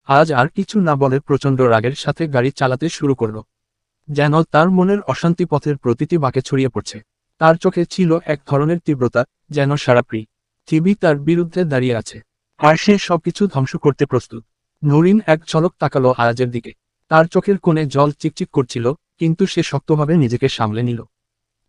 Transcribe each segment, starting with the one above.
আজ আর কিছু না বলে প্রচণ্ড রাগের সাথে গাড়ি চালাতে শুরু করল। যেন তার মনের অশান্তি পথের প্রতিটি বাঁকে ছড়িয়ে পড়ছে। তার চোখে ছিল এক ধরনের তীব্রতা, যেন সারা পৃথিবী তার বিরুদ্ধে দাঁড়িয়ে আছে, আর সে সবকিছু ধ্বংস করতে প্রস্তুত। নরিন এক ঝলক তাকালো আয়াজের দিকে। তার চোখের কোণে জল চিকচিক করছিল, কিন্তু সে শক্তভাবে নিজেকে সামলে নিল।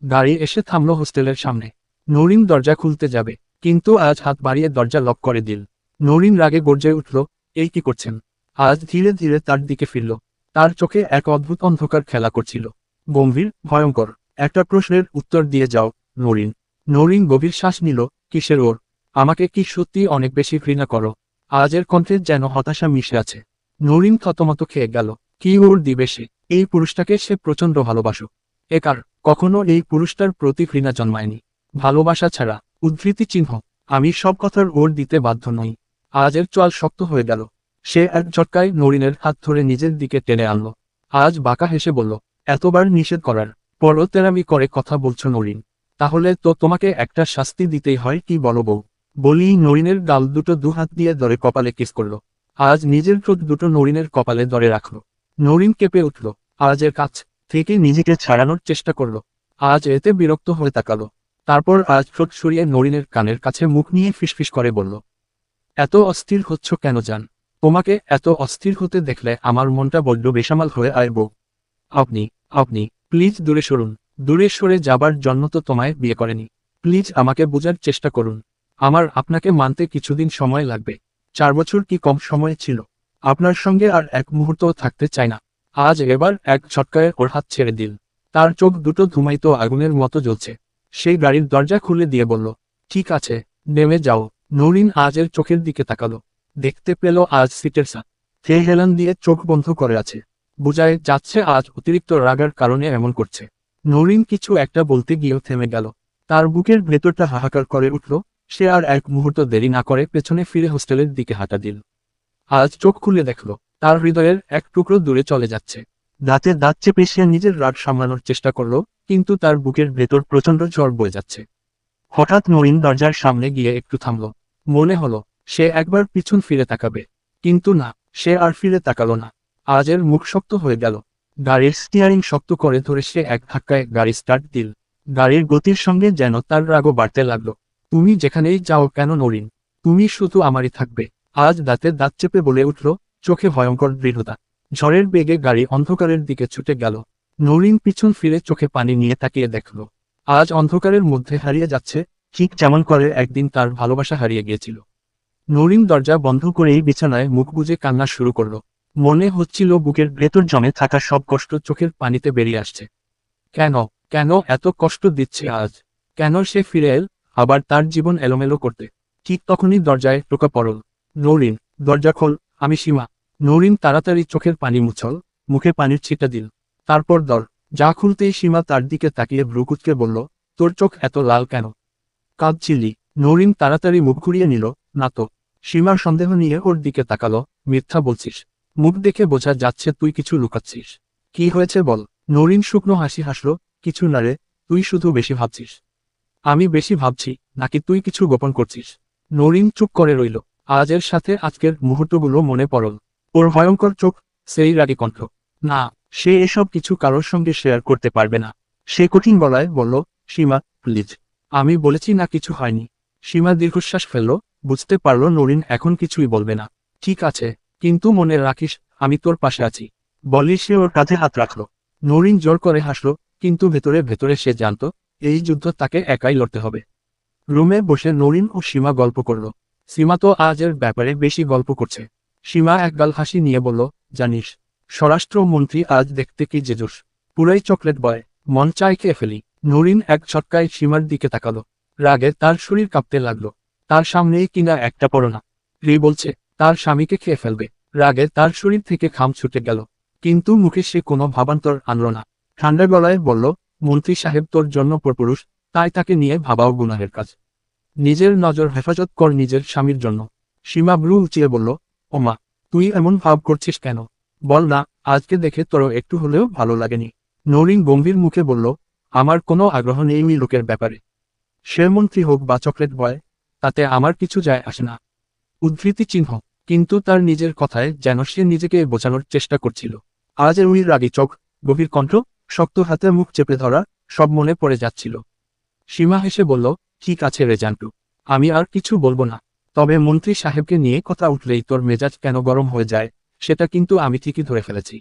গাড়ি এসে থামল হোস্টেলের সামনে। নরিন দরজা খুলতে যাবে, কিন্তু আজ হাত বাড়িয়ে দরজা লক করে দিল। নরিন রাগে গর্জে উঠল, এই কি করছেন? আজ ধীরে ধীরে তার দিকে ফিরল। তার চোখে এক অদ্ভুত অন্ধকার খেলা করছিল, গম্ভীর, ভয়ঙ্কর। একটা প্রশ্নের উত্তর দিয়ে যাও, নরিন। নরিন গভীর শ্বাস নিল। কিসের ওর? আমাকে কি সত্যি অনেক বেশি ঘৃণা করো? আজের কণ্ঠে যেন হতাশা মিশে আছে। নরিন থতমত খেয়ে গেল। কি ওর দিবে সে? এই পুরুষটাকে সে প্রচণ্ড ভালোবাসো। একার কখনো এই পুরুষটার প্রতি ঘৃণা জন্মায়নি। ভালোবাসা ছাড়া উদ্ধৃতি চিহ্ন। আমি সব কথার ওর দিতে বাধ্য নই। আজের চোয়াল শক্ত হয়ে গেল। সে এক ঝটকায় নরিনের হাত ধরে নিজের দিকে টেনে আনল। আজ বাঁকা হেসে বলল, এতবার নিষেধ করার পরও তেরামি করে কথা বলছো নরিন? তাহলে তো তোমাকে একটা শাস্তি দিতেই হয়, কি বলো বউ? বলি নরিনের গাল দুটো দুহাত দিয়ে ধরে কপালে কিস করল। আজ নিজের ঠোঁট দুটো নরিনের কপালে ধরে রাখল। নরিন কেঁপে উঠল। আজের কাছ থেকে নিজেকে ছাড়ানোর চেষ্টা করল। আজ এতে বিরক্ত হয়ে তাকালো। তারপর আজ ঠোঁট সরিয়ে নরিনের কানের কাছে মুখ নিয়ে ফিসফিস করে বলল, এত অস্থির হচ্ছ কেন জান? তোমাকে এত অস্থির হতে দেখলে আমার মনটা বড্ড বেসামাল হয়ে আয় বউ। আপনি আপনি প্লিজ দূরে সরুন। দূরে সরে যাবার জন্য তো তোমায় বিয়ে করেনি। প্লিজ আমাকে বোঝার চেষ্টা করুন। আমার আপনাকে মানতে কিছুদিন সময় লাগবে। 4 বছর কি কম সময় ছিল? আপনার সঙ্গে আর এক মুহূর্তও থাকতে চাই না। আজ এবার এক ঝটকায় ওর হাত ছেড়ে দিল। তার চোখ দুটো ধুমায়িত আগুনের মতো জ্বলছে। সেই গাড়ির দরজা খুলে দিয়ে বলল, ঠিক আছে, নেমে যাও। নরিন আজের চোখের দিকে তাকালো। দেখতে পেল আজ সিটের সাথে হেলান দিয়ে চোখ বন্ধ করে আছে। বোঝায় যাচ্ছে আজ অতিরিক্ত রাগার কারণে এমন করছে। নরিন কিছু একটা বলতে গিয়েও থেমে গেল। তার বুকের ভেতরটা হাহাকার করে উঠল। সে আর এক মুহূর্ত দেরি না করে পেছনে ফিরে হোস্টেলের দিকে হাঁটা দিল। আজ চোখ খুলে দেখল, তার হৃদয়ের এক টুকরো দূরে চলে যাচ্ছে। দাঁতে দাঁত চেপে সে নিজের রাগ সামলানোর চেষ্টা করল, কিন্তু তার বুকের ভেতর প্রচণ্ড ঝড় বয়ে যাচ্ছে। হঠাৎ নরিন দরজার সামনে গিয়ে একটু থামল। মনে হলো সে একবার পিছন ফিরে তাকাবে, কিন্তু না, সে আর ফিরে তাকালো না। আজের মুখ শক্ত হয়ে গেল। গাড়ির স্টিয়ারিং শক্ত করে ধরে সে এক ধাক্কায় গাড়ি স্টার্ট দিল। গাড়ির গতির সঙ্গে যেন তার রাগও বাড়তে লাগলো। তুমি যেখানেই যাও কেন নরিন, তুমি শুধু আমারই থাকবে। আজ দাঁতে দাঁত চেপে বলে উঠল, চোখে ভয়ঙ্কর দৃঢ়তা। ঝড়ের বেগে গাড়ি অন্ধকারের দিকে ছুটে গেল। নরিন পিছন ফিরে চোখে পানি নিয়ে তাকিয়ে দেখল, আজ অন্ধকারের মধ্যে হারিয়ে যাচ্ছে, ঠিক যেমন করে একদিন তার ভালোবাসা হারিয়ে গিয়েছিল। নরিন দরজা বন্ধ করেই বিছানায় মুখ গুজে কান্না শুরু করল। মনে হচ্ছিল বুকের ভেতর জমে থাকা সব কষ্ট চোখের পানিতে বেরিয়ে আসছে। কেন কেন এত কষ্ট দিচ্ছে আজ? কেন সে ফিরে এল, আবার তার জীবন এলোমেলো করতে? ঠিক তখনই দরজায় টোকা পড়ল। নরিন, দরজা খোল, আমি সীমা। নরিন তাড়াতাড়ি চোখের পানি মুছল, মুখে পানির ছিটা দিল। তারপর যা খুলতেই সীমা তার দিকে তাকিয়ে ভ্রু কুঁচকে বলল, তোর চোখ এত লাল কেন? কাঁদছিলি? নরিন তাড়াতাড়ি মুখ ঘুরিয়ে নিল, না তো। সীমা সন্দেহ নিয়ে ওর দিকে তাকালো, মিথ্যা বলছিস। মুখ দেখে বোঝা যাচ্ছে তুই কিছু লুকাচ্ছিস। কি হয়েছে বল? নরিন শুকনো হাসি হাসল, কিছু না রে, তুই শুধু বেশি ভাবছিস। আমি বেশি ভাবছি, নাকি তুই কিছু গোপন করছিস? নরিন চুপ করে রইল। আজের সাথে আজকের মুহূর্তগুলো মনে পড়ল। ওর ভয়ঙ্কর চোখ, সেই রাগী কণ্ঠ। না, সে এসব কিছু কারোর সঙ্গে শেয়ার করতে পারবে না। সে কঠিন গলায় বলল, সীমা, প্লিজ। আমি বলেছি না কিছু হয়নি। সীমা দীর্ঘশ্বাস ফেলল, বুঝতে পারল নরিন এখন কিছুই বলবে না। ঠিক আছে, কিন্তু মনে রাখিস, আমি তোর পাশে আছি। বলি সে ওর কাঁধে হাত রাখল। নরিন জোর করে হাসল, কিন্তু ভেতরে ভেতরে সে জানত এই যুদ্ধ তাকে একাই লড়তে হবে। রুমে বসে নরিন ও সীমা গল্প করল। সীমা তো আজের ব্যাপারে বেশি গল্প করছে। সীমা একগাল হাসি নিয়ে বলল, জানিস, স্বরাষ্ট্রমন্ত্রী আজ দেখতে কি জেজুস, পুরাই চকলেট বয়, মন চায় খেয়ে ফেলি। নরিন এক ছটকায় সীমার দিকে তাকালো। রাগে তার শরীর কাঁপতে লাগলো। তার সামনেই কিনা একটা পরনা রি বলছে তার স্বামীকে খেয়ে ফেলবে। রাগে তার শরীর থেকে ঘাম ছুটে গেল, কিন্তু মুখে সে কোনো ভাবান্তর আনল না। ঠান্ডা গলায় বলল, মন্ত্রী সাহেব তোর জন্য পরপুরুষ, তাই তাকে নিয়ে ভাবাও গুনাহের কাজ। নিজের নজর হেফাজত কর নিজের স্বামীর জন্য। সীমা ভ্রু উঁচিয়ে বলল, ওমা, তুই এমন ভাব করছিস কেন? বল না, আজকে দেখে তোরও একটু হলেও ভালো লাগেনি? নরিন গম্ভীর মুখে বলল, আমার কোনো আগ্রহ নেই ওই লোকের ব্যাপারে। সে মন্ত্রী হোক বা চকলেট বয়, তাতে আমার কিছু যায় আসে না। উদ্ধৃতি চিহ্ন। কিন্তু তার নিজের কথায় যেন সে নিজেকে বোঝানোর চেষ্টা করছিল। আজ ওই রাগী চোখ, গভীর কণ্ঠ, শক্ত হাতে মুখ চেপে ধরা, সব মনে পড়ে যাচ্ছিল। সীমা হেসে বলল, ঠিক আছে রে জান্টু, আমি আর কিছু বলবো না। তবে মন্ত্রী সাহেবকে নিয়ে কথা উঠলেই তোর মেজাজ কেন গরম হয়ে যায়, সেটা কিন্তু আমি ঠিকই ধরে ফেলেছি।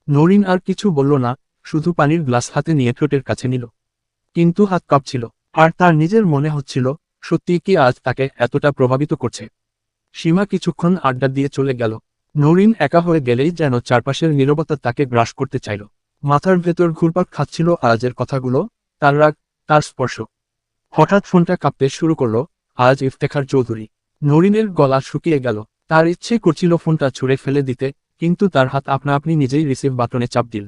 নরিন আর কিছু বলল না, শুধু পানির গ্লাস হাতে নিয়ে ঠোঁটের কাছে নিল। কিন্তু হাত কাঁপছিল, আর তার নিজের মনে হচ্ছিল, সত্যি কি আজ তাকে এতটা প্রভাবিত করছে। সীমা কিছুক্ষণ আড্ডা দিয়ে চলে গেল। নরিন একা হয়ে গেলেই যেন চারপাশের নীরবতা তাকে গ্রাস করতে চাইল। মাথার ভেতর ঘুরপাক খাচ্ছিল আজের কথাগুলো, তার রাগ, তার স্পর্শ। হঠাৎ ফোনটা কাঁপতে শুরু করলো। আজ ইফতেখার চৌধুরী। নরিনের গলা শুকিয়ে গেল। তার ইচ্ছে করছিল ফোনটা ছুঁড়ে ফেলে দিতে, কিন্তু তার হাত আপনা আপনি নিজেই রিসিভ বাটনে চাপ দিল।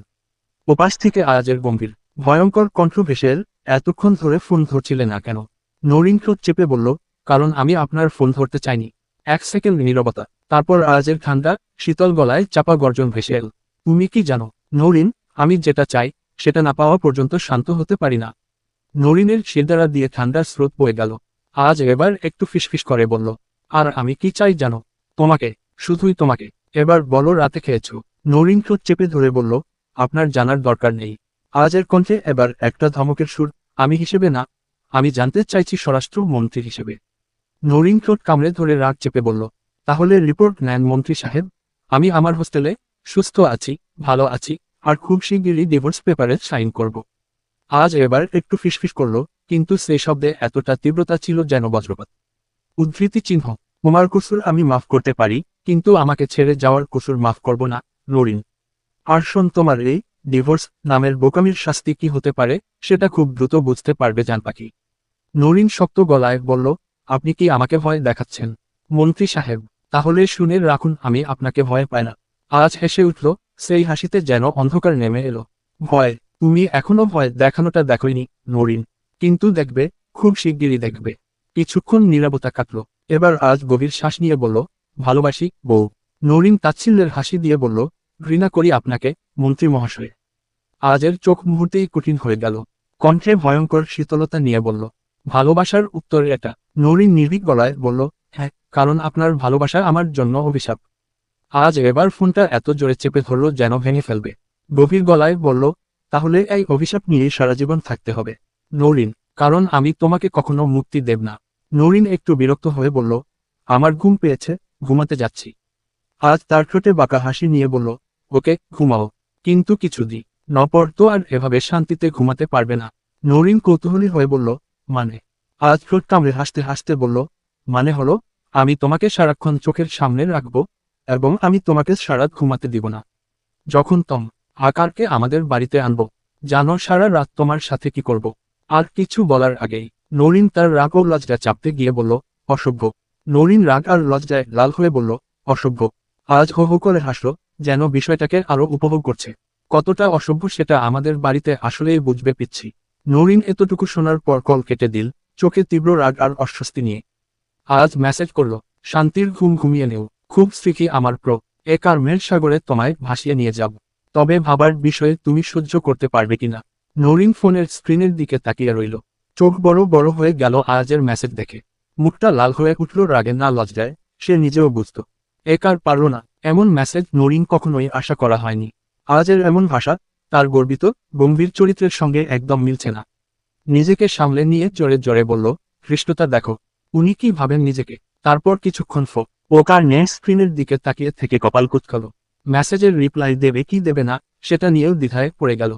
ওপাশ থেকে আয়াজের গম্ভীর, ভয়ঙ্কর কণ্ঠ ভেসে এল, এতক্ষণ ধরে ফোন ধরছিলে না কেন? নরিন ঠোঁট চেপে বলল, কারণ আমি আপনার ফোন ধরতে চাইনি। 1 সেকেন্ড নীরবতা, তারপর আয়াজের ঠান্ডা, শীতল গলায় চাপা গর্জন ভেসে এল। তুমি কি জানো নরিন, আমি যেটা চাই সেটা না পাওয়া পর্যন্ত শান্ত হতে পারি না। নরিনের শিরদাঁড়া দিয়ে ঠান্ডার স্রোত বয়ে গেল। আজ এবার একটু ফিসফিস করে বলল, আর আমি কি চাই জানো? তোমাকে, শুধুই তোমাকে। এবার বলো রাতে খেয়েছো? নরিন ঠোঁট চেপে ধরে বলল, আপনার জানার দরকার নেই। আজের কণ্ঠে এবার একটা ধমকের সুর, আমি হিসেবে না, আমি জানতে চাইছি স্বরাষ্ট্র মন্ত্রী হিসেবে। নরিন ঠোঁট কামড়ে ধরে রাগ চেপে বলল, তাহলে রিপোর্ট নেন মন্ত্রী সাহেব। আমি আমার হোস্টেলে সুস্থ আছি, ভালো আছি, আর খুব শিগগিরই ডিভোর্স পেপারে সাইন করব। আজ এবার একটু ফিসফিস করল, কিন্তু সেই শব্দে এতটা তীব্রতা ছিল যেন বজ্রপাত। উদ্ধৃতি চিহ্ন, তোমার কসুর আমি মাফ করতে পারি, কিন্তু আমাকে ছেড়ে যাওয়ার কসুর মাফ করব না, নরিন। আর শোন, তোমার এই ডিভোর্স নামের বোকামির শাস্তি কি হতে পারে সেটা খুব দ্রুত বুঝতে পারবে জান পাখি। নরিন শক্ত গলায় বলল, আপনি কি আমাকে ভয় দেখাচ্ছেন মন্ত্রী সাহেব? তাহলে শুনে রাখুন, আমি আপনাকে ভয় পাই না। আজ হেসে উঠল, সেই হাসিতে যেন অন্ধকার নেমে এলো। ভয়? তুমি এখনো ভয় দেখানোটা দেখোইনি নরিন, কিন্তু দেখবে, খুব শিগগিরই দেখবে। কিছুক্ষণ নীরবতা কাটল। এবার আজ গভীর শ্বাস নিয়ে বলল, ভালোবাসি বউ। নরিন তাচ্ছিল্যের হাসি দিয়ে বলল, ঘৃণা করি আপনাকে মন্ত্রী মহাশয়। আজের চোখ মুহূর্তেই কঠিন হয়ে গেল। কণ্ঠে ভয়ঙ্কর শীতলতা নিয়ে বলল, ভালোবাসার উত্তর এটা? নরিন নির্ভীক গলায় বলল, হ্যাঁ, কারণ আপনার ভালোবাসা আমার জন্য অভিশাপ। আজ এবার ফোনটা এত জোরে চেপে ধরল যেন ভেঙে ফেলবে। গভীর গলায় বলল, তাহলে এই অভিশাপ নিয়েই সারা জীবন থাকতে হবে নরিন, কারণ আমি তোমাকে কখনো মুক্তি দেব না। নরিন একটু বিরক্ত হয়ে বলল, আমার ঘুম পেয়েছে, ঘুমাতে যাচ্ছি। আজ তার ঠোঁটে বাঁকা হাসি নিয়ে বলল, ওকে, ঘুমাও, কিন্তু কিছুদিন নপর তো আর এভাবে শান্তিতে ঘুমাতে পারবে না। নরিন কৌতূহলী হয়ে বলল, মানে? আজ ঠোঁট কামড়ে হাসতে হাসতে বলল, মানে হলো, আমি তোমাকে সারাক্ষণ চোখের সামনে রাখবো, এবং আমি তোমাকে সারাত ঘুমাতে দিব না। যখন আকারকে আমাদের বাড়িতে আনবো, জানো সারা রাত তোমার সাথে কি করব? আর কিছু বলার আগেই নরিন তার রাগ ও লজ্জা চাপতে গিয়ে বলল, অসভ্য। নরিন রাগ আর লজ্জায় লাল হয়ে বলল, অসভ্য। আজ হো হো করে হাসলো, যেন বিষয়টাকে আরো উপভোগ করছে। কতটা অসভ্য সেটা আমাদের বাড়িতে আসলেই বুঝবে পিচ্ছি। নরিন এতটুকু শোনার পর কল কেটে দিল, চোখে তীব্র রাগ আর অস্বস্তি নিয়ে। আজ মেসেজ করলো, শান্তির ঘুম ঘুমিয়ে নেও, খুব স্ত্রীকি আমার এ কার্মের সাগরে তোমায় ভাসিয়ে নিয়ে যাব। তবে ভাবার বিষয়ে তুমি সহ্য করতে পারবে কিনা। নরিন ফোনের স্ক্রিনের দিকে তাকিয়ে রইল। চোখ বড় বড় হয়ে গেল আজের মেসেজ দেখে। মুখটা লাল হয়ে উঠল রাগে না লজ্জায়, সে নিজেও বুঝত কার পারল না। এমন মেসেজ নরিন কখনোই আশা করা হয়নি। আজের এমন ভাষা তার গর্বিত, গম্ভীর চরিত্রের সঙ্গে একদম মিলছে না। নিজেকে সামলে নিয়ে জোরে জোরে বলল, হৃষ্টতা দেখো, উনি কি ভাবেন নিজেকে। তারপর কিছুক্ষণ ওকার নেট স্ক্রিনের দিকে তাকিয়ে থেকে কপাল কুঁচকাল। মেসেজের রিপ্লাই দেবে কি দেবে না সেটা নিয়েও দ্বিধায় পড়ে গেল।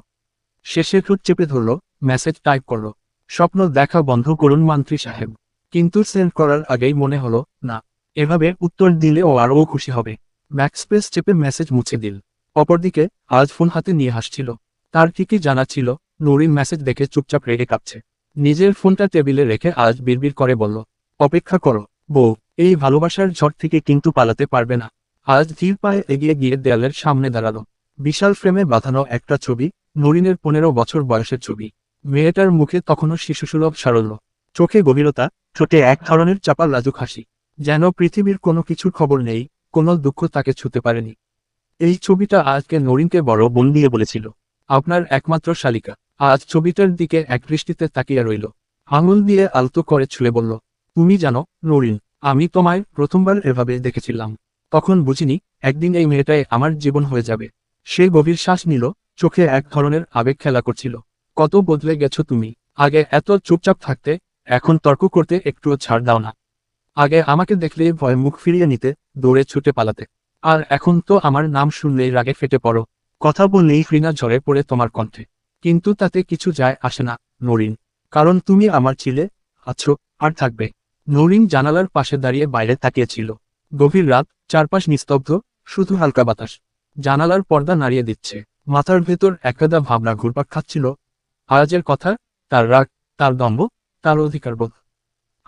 শেষে ঠোঁট চেপে ধরল, মেসেজ টাইপ করল, স্বপ্ন দেখা বন্ধ করুন মন্ত্রী সাহেব। কিন্তু সেন্ড করার আগেই মনে হলো, না, এভাবে উত্তর দিলে ও আরও খুশি হবে। ব্যাকস্পেস চেপে মেসেজ মুছে দিল। অপরদিকে আজ ফোন হাতে নিয়ে হাসছিল। তার ঠিকই জানা ছিল নরিন মেসেজ দেখে চুপচাপ রেগে কাঁপছে। নিজের ফোনটা টেবিলে রেখে আজ বিড়বিড় করে বলল, অপেক্ষা করো বউ, এই ভালোবাসার ঝড় থেকে কিন্তু পালাতে পারবে না। আজ ধীর পায়ে এগিয়ে গিয়ে দেয়ালের সামনে দাঁড়ালো। বিশাল ফ্রেমে বাঁধানো একটা ছবি, নরিনের 15 বছর বয়সের ছবি। মেয়েটার মুখে তখনও শিশুসুলভ সারল্য, চোখে গভীরতা, ঠোঁটে এক ধরনের চাপা লাজুক হাসি, যেন পৃথিবীর কোনো কিছুর খবর নেই, কোনো দুঃখ তাকে ছুঁতে পারেনি। এই ছবিটা আজকে নরিনকে বড় বোন দিয়ে বলেছিল, আপনার একমাত্র শালিকা। আজ ছবিটার দিকে এক দৃষ্টিতে তাকিয়ে রইল। আঙুল দিয়ে আলতো করে ছুঁয়ে বলল, তুমি জানো নরিন, আমি তোমায় প্রথমবার এভাবে দেখেছিলাম তখন বুঝিনি একদিন এই মেয়েটাই আমার জীবন হয়ে যাবে। সে গভীর শ্বাস নিল, চোখে এক ধরনের আবেগ খেলা করছিল। কত বদলে গেছো তুমি। আগে এত চুপচাপ থাকতে, এখন তর্ক করতে একটুও ছাড় দাও না। আগে আমাকে দেখলেই ভয় মুখ ফিরিয়ে নিতে, দৌড়ে ছুটে পালাতে। আর এখন তো আমার নাম শুনলেই রাগে ফেটে পড়ো। কথা বললেই ঘৃণা ঝরে পড়ে তোমার কণ্ঠে। কিন্তু তাতে কিছু যায় আসে না, নরিন। কারণ তুমি আমার ছিলে, আছো, আর থাকবে। নরিন জানালার পাশে দাঁড়িয়ে বাইরে তাকিয়েছিল। গভীর রাত, চারপাশ নিস্তব্ধ, শুধু হালকা বাতাস জানালার পর্দা নাড়িয়ে দিচ্ছে। মাথার ভেতর একগাদা ভাবনা ঘুরপাক খাচ্ছিল। আয়াজের কথা, তার রাগ, তার দম্ভ, তার অধিকারবোধ।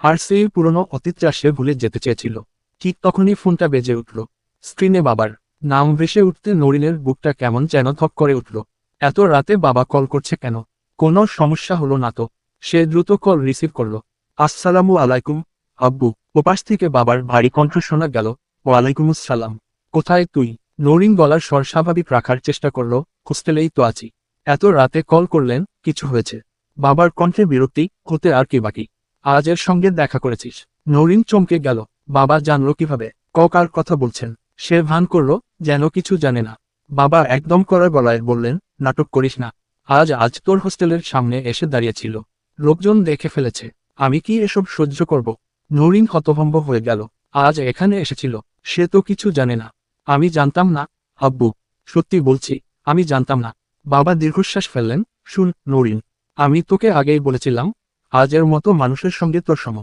আর সেই পুরনো অতীতটা সে ভুলে যেতে চেয়েছিল। ঠিক তখনই ফোনটা বেজে উঠল। স্ক্রিনে বাবার নাম ভেসে উঠতে নরিনের বুকটা কেমন যেন ধক করে উঠল। এত রাতে বাবা কল করছে কেন? কোনো সমস্যা হলো না তো? সে দ্রুত কল রিসিভ করল। আসসালামু আলাইকুম, আব্বু। ওপাশ থেকে বাবার ভারী কণ্ঠ শোনা গেল। ওয়ালাইকুমুসসালাম। কোথায় তুই? নরিন গলার স্বর স্বাভাবিক রাখার চেষ্টা করল। হোস্টেলেই তো আছি। এত রাতে কল করলেন, কিছু হয়েছে? বাবার কণ্ঠে বিরক্তি, হতে আর কি বাকি। আজের সঙ্গে দেখা করেছিস? নরিন চমকে গেল। বাবা জানলো কিভাবে? কার কথা বলছেন? সে ভান করল যেন কিছু জানে না। বাবা একদম কড়া গলায় বললেন, নাটক করিস না। আজ তোর হোস্টেলের সামনে এসে দাঁড়িয়েছিল। লোকজন দেখে ফেলেছে। আমি কি এসব সহ্য করব? নরিন হতভম্ব হয়ে গেল। আজ এখানে এসেছিল, সে তো কিছু জানে না। আমি জানতাম না, আব্বু। সত্যি বলছি, আমি জানতাম না। বাবা দীর্ঘশ্বাস ফেললেন। শুন নরিন, আমি তোকে আগেই বলেছিলাম, আজের মতো মানুষের সঙ্গে তোর সম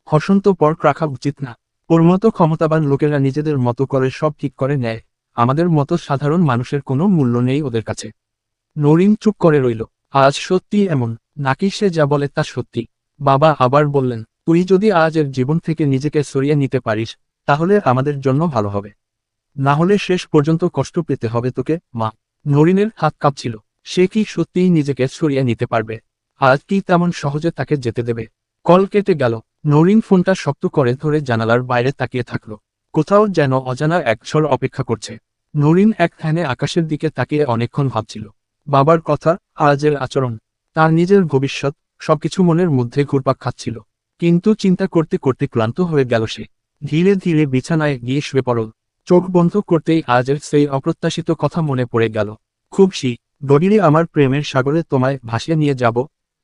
হসন্ত পর্ক রাখা উচিত না। ওর মতো ক্ষমতাবান লোকেরা নিজেদের মতো করে সব ঠিক করে নেয়। আমাদের মতো সাধারণ মানুষের কোনো মূল্য নেই ওদের কাছে। নরিন চুপ করে রইল। আজ সত্যি এমন, নাকি সে যা বলে তা সত্যি? বাবা আবার বললেন, তুই যদি আজের জীবন থেকে নিজেকে সরিয়ে নিতে পারিস, তাহলে আমাদের জন্য ভালো হবে। না হলে শেষ পর্যন্ত কষ্ট পেতে হবে তোকে, মা। নরিনের হাত কাঁপছিল। সে কি সত্যিই নিজেকে সরিয়ে নিতে পারবে? আজ কি তেমন সহজে তাকে যেতে দেবে? কল কেটে গেল। নরিন ফোনটা শক্ত করে ধরে জানালার বাইরে তাকিয়ে থাকলো। কোথাও যেন অজানা এক ঝড় অপেক্ষা করছে। নরিন এক ধ্যানে আকাশের দিকে তাকিয়ে অনেকক্ষণ ভাবছিল। বাবার কথা, আজের আচরণ, তার নিজের ভবিষ্যৎ, সবকিছু মনের মধ্যে ঘুরপাক খাচ্ছিল। কিন্তু চিন্তা করতে করতে ক্লান্ত হয়ে গেল সে। ধীরে ধীরে বিছানায় গিয়ে শুয়ে পড়ল। চোখ বন্ধ করতেই আজের সেই অপ্রত্যাশিত কথা মনে পড়ে গেল। খুব গভীরে আমার প্রেমের সাগরে তোমায় ভাসিয়ে নিয়ে যাব,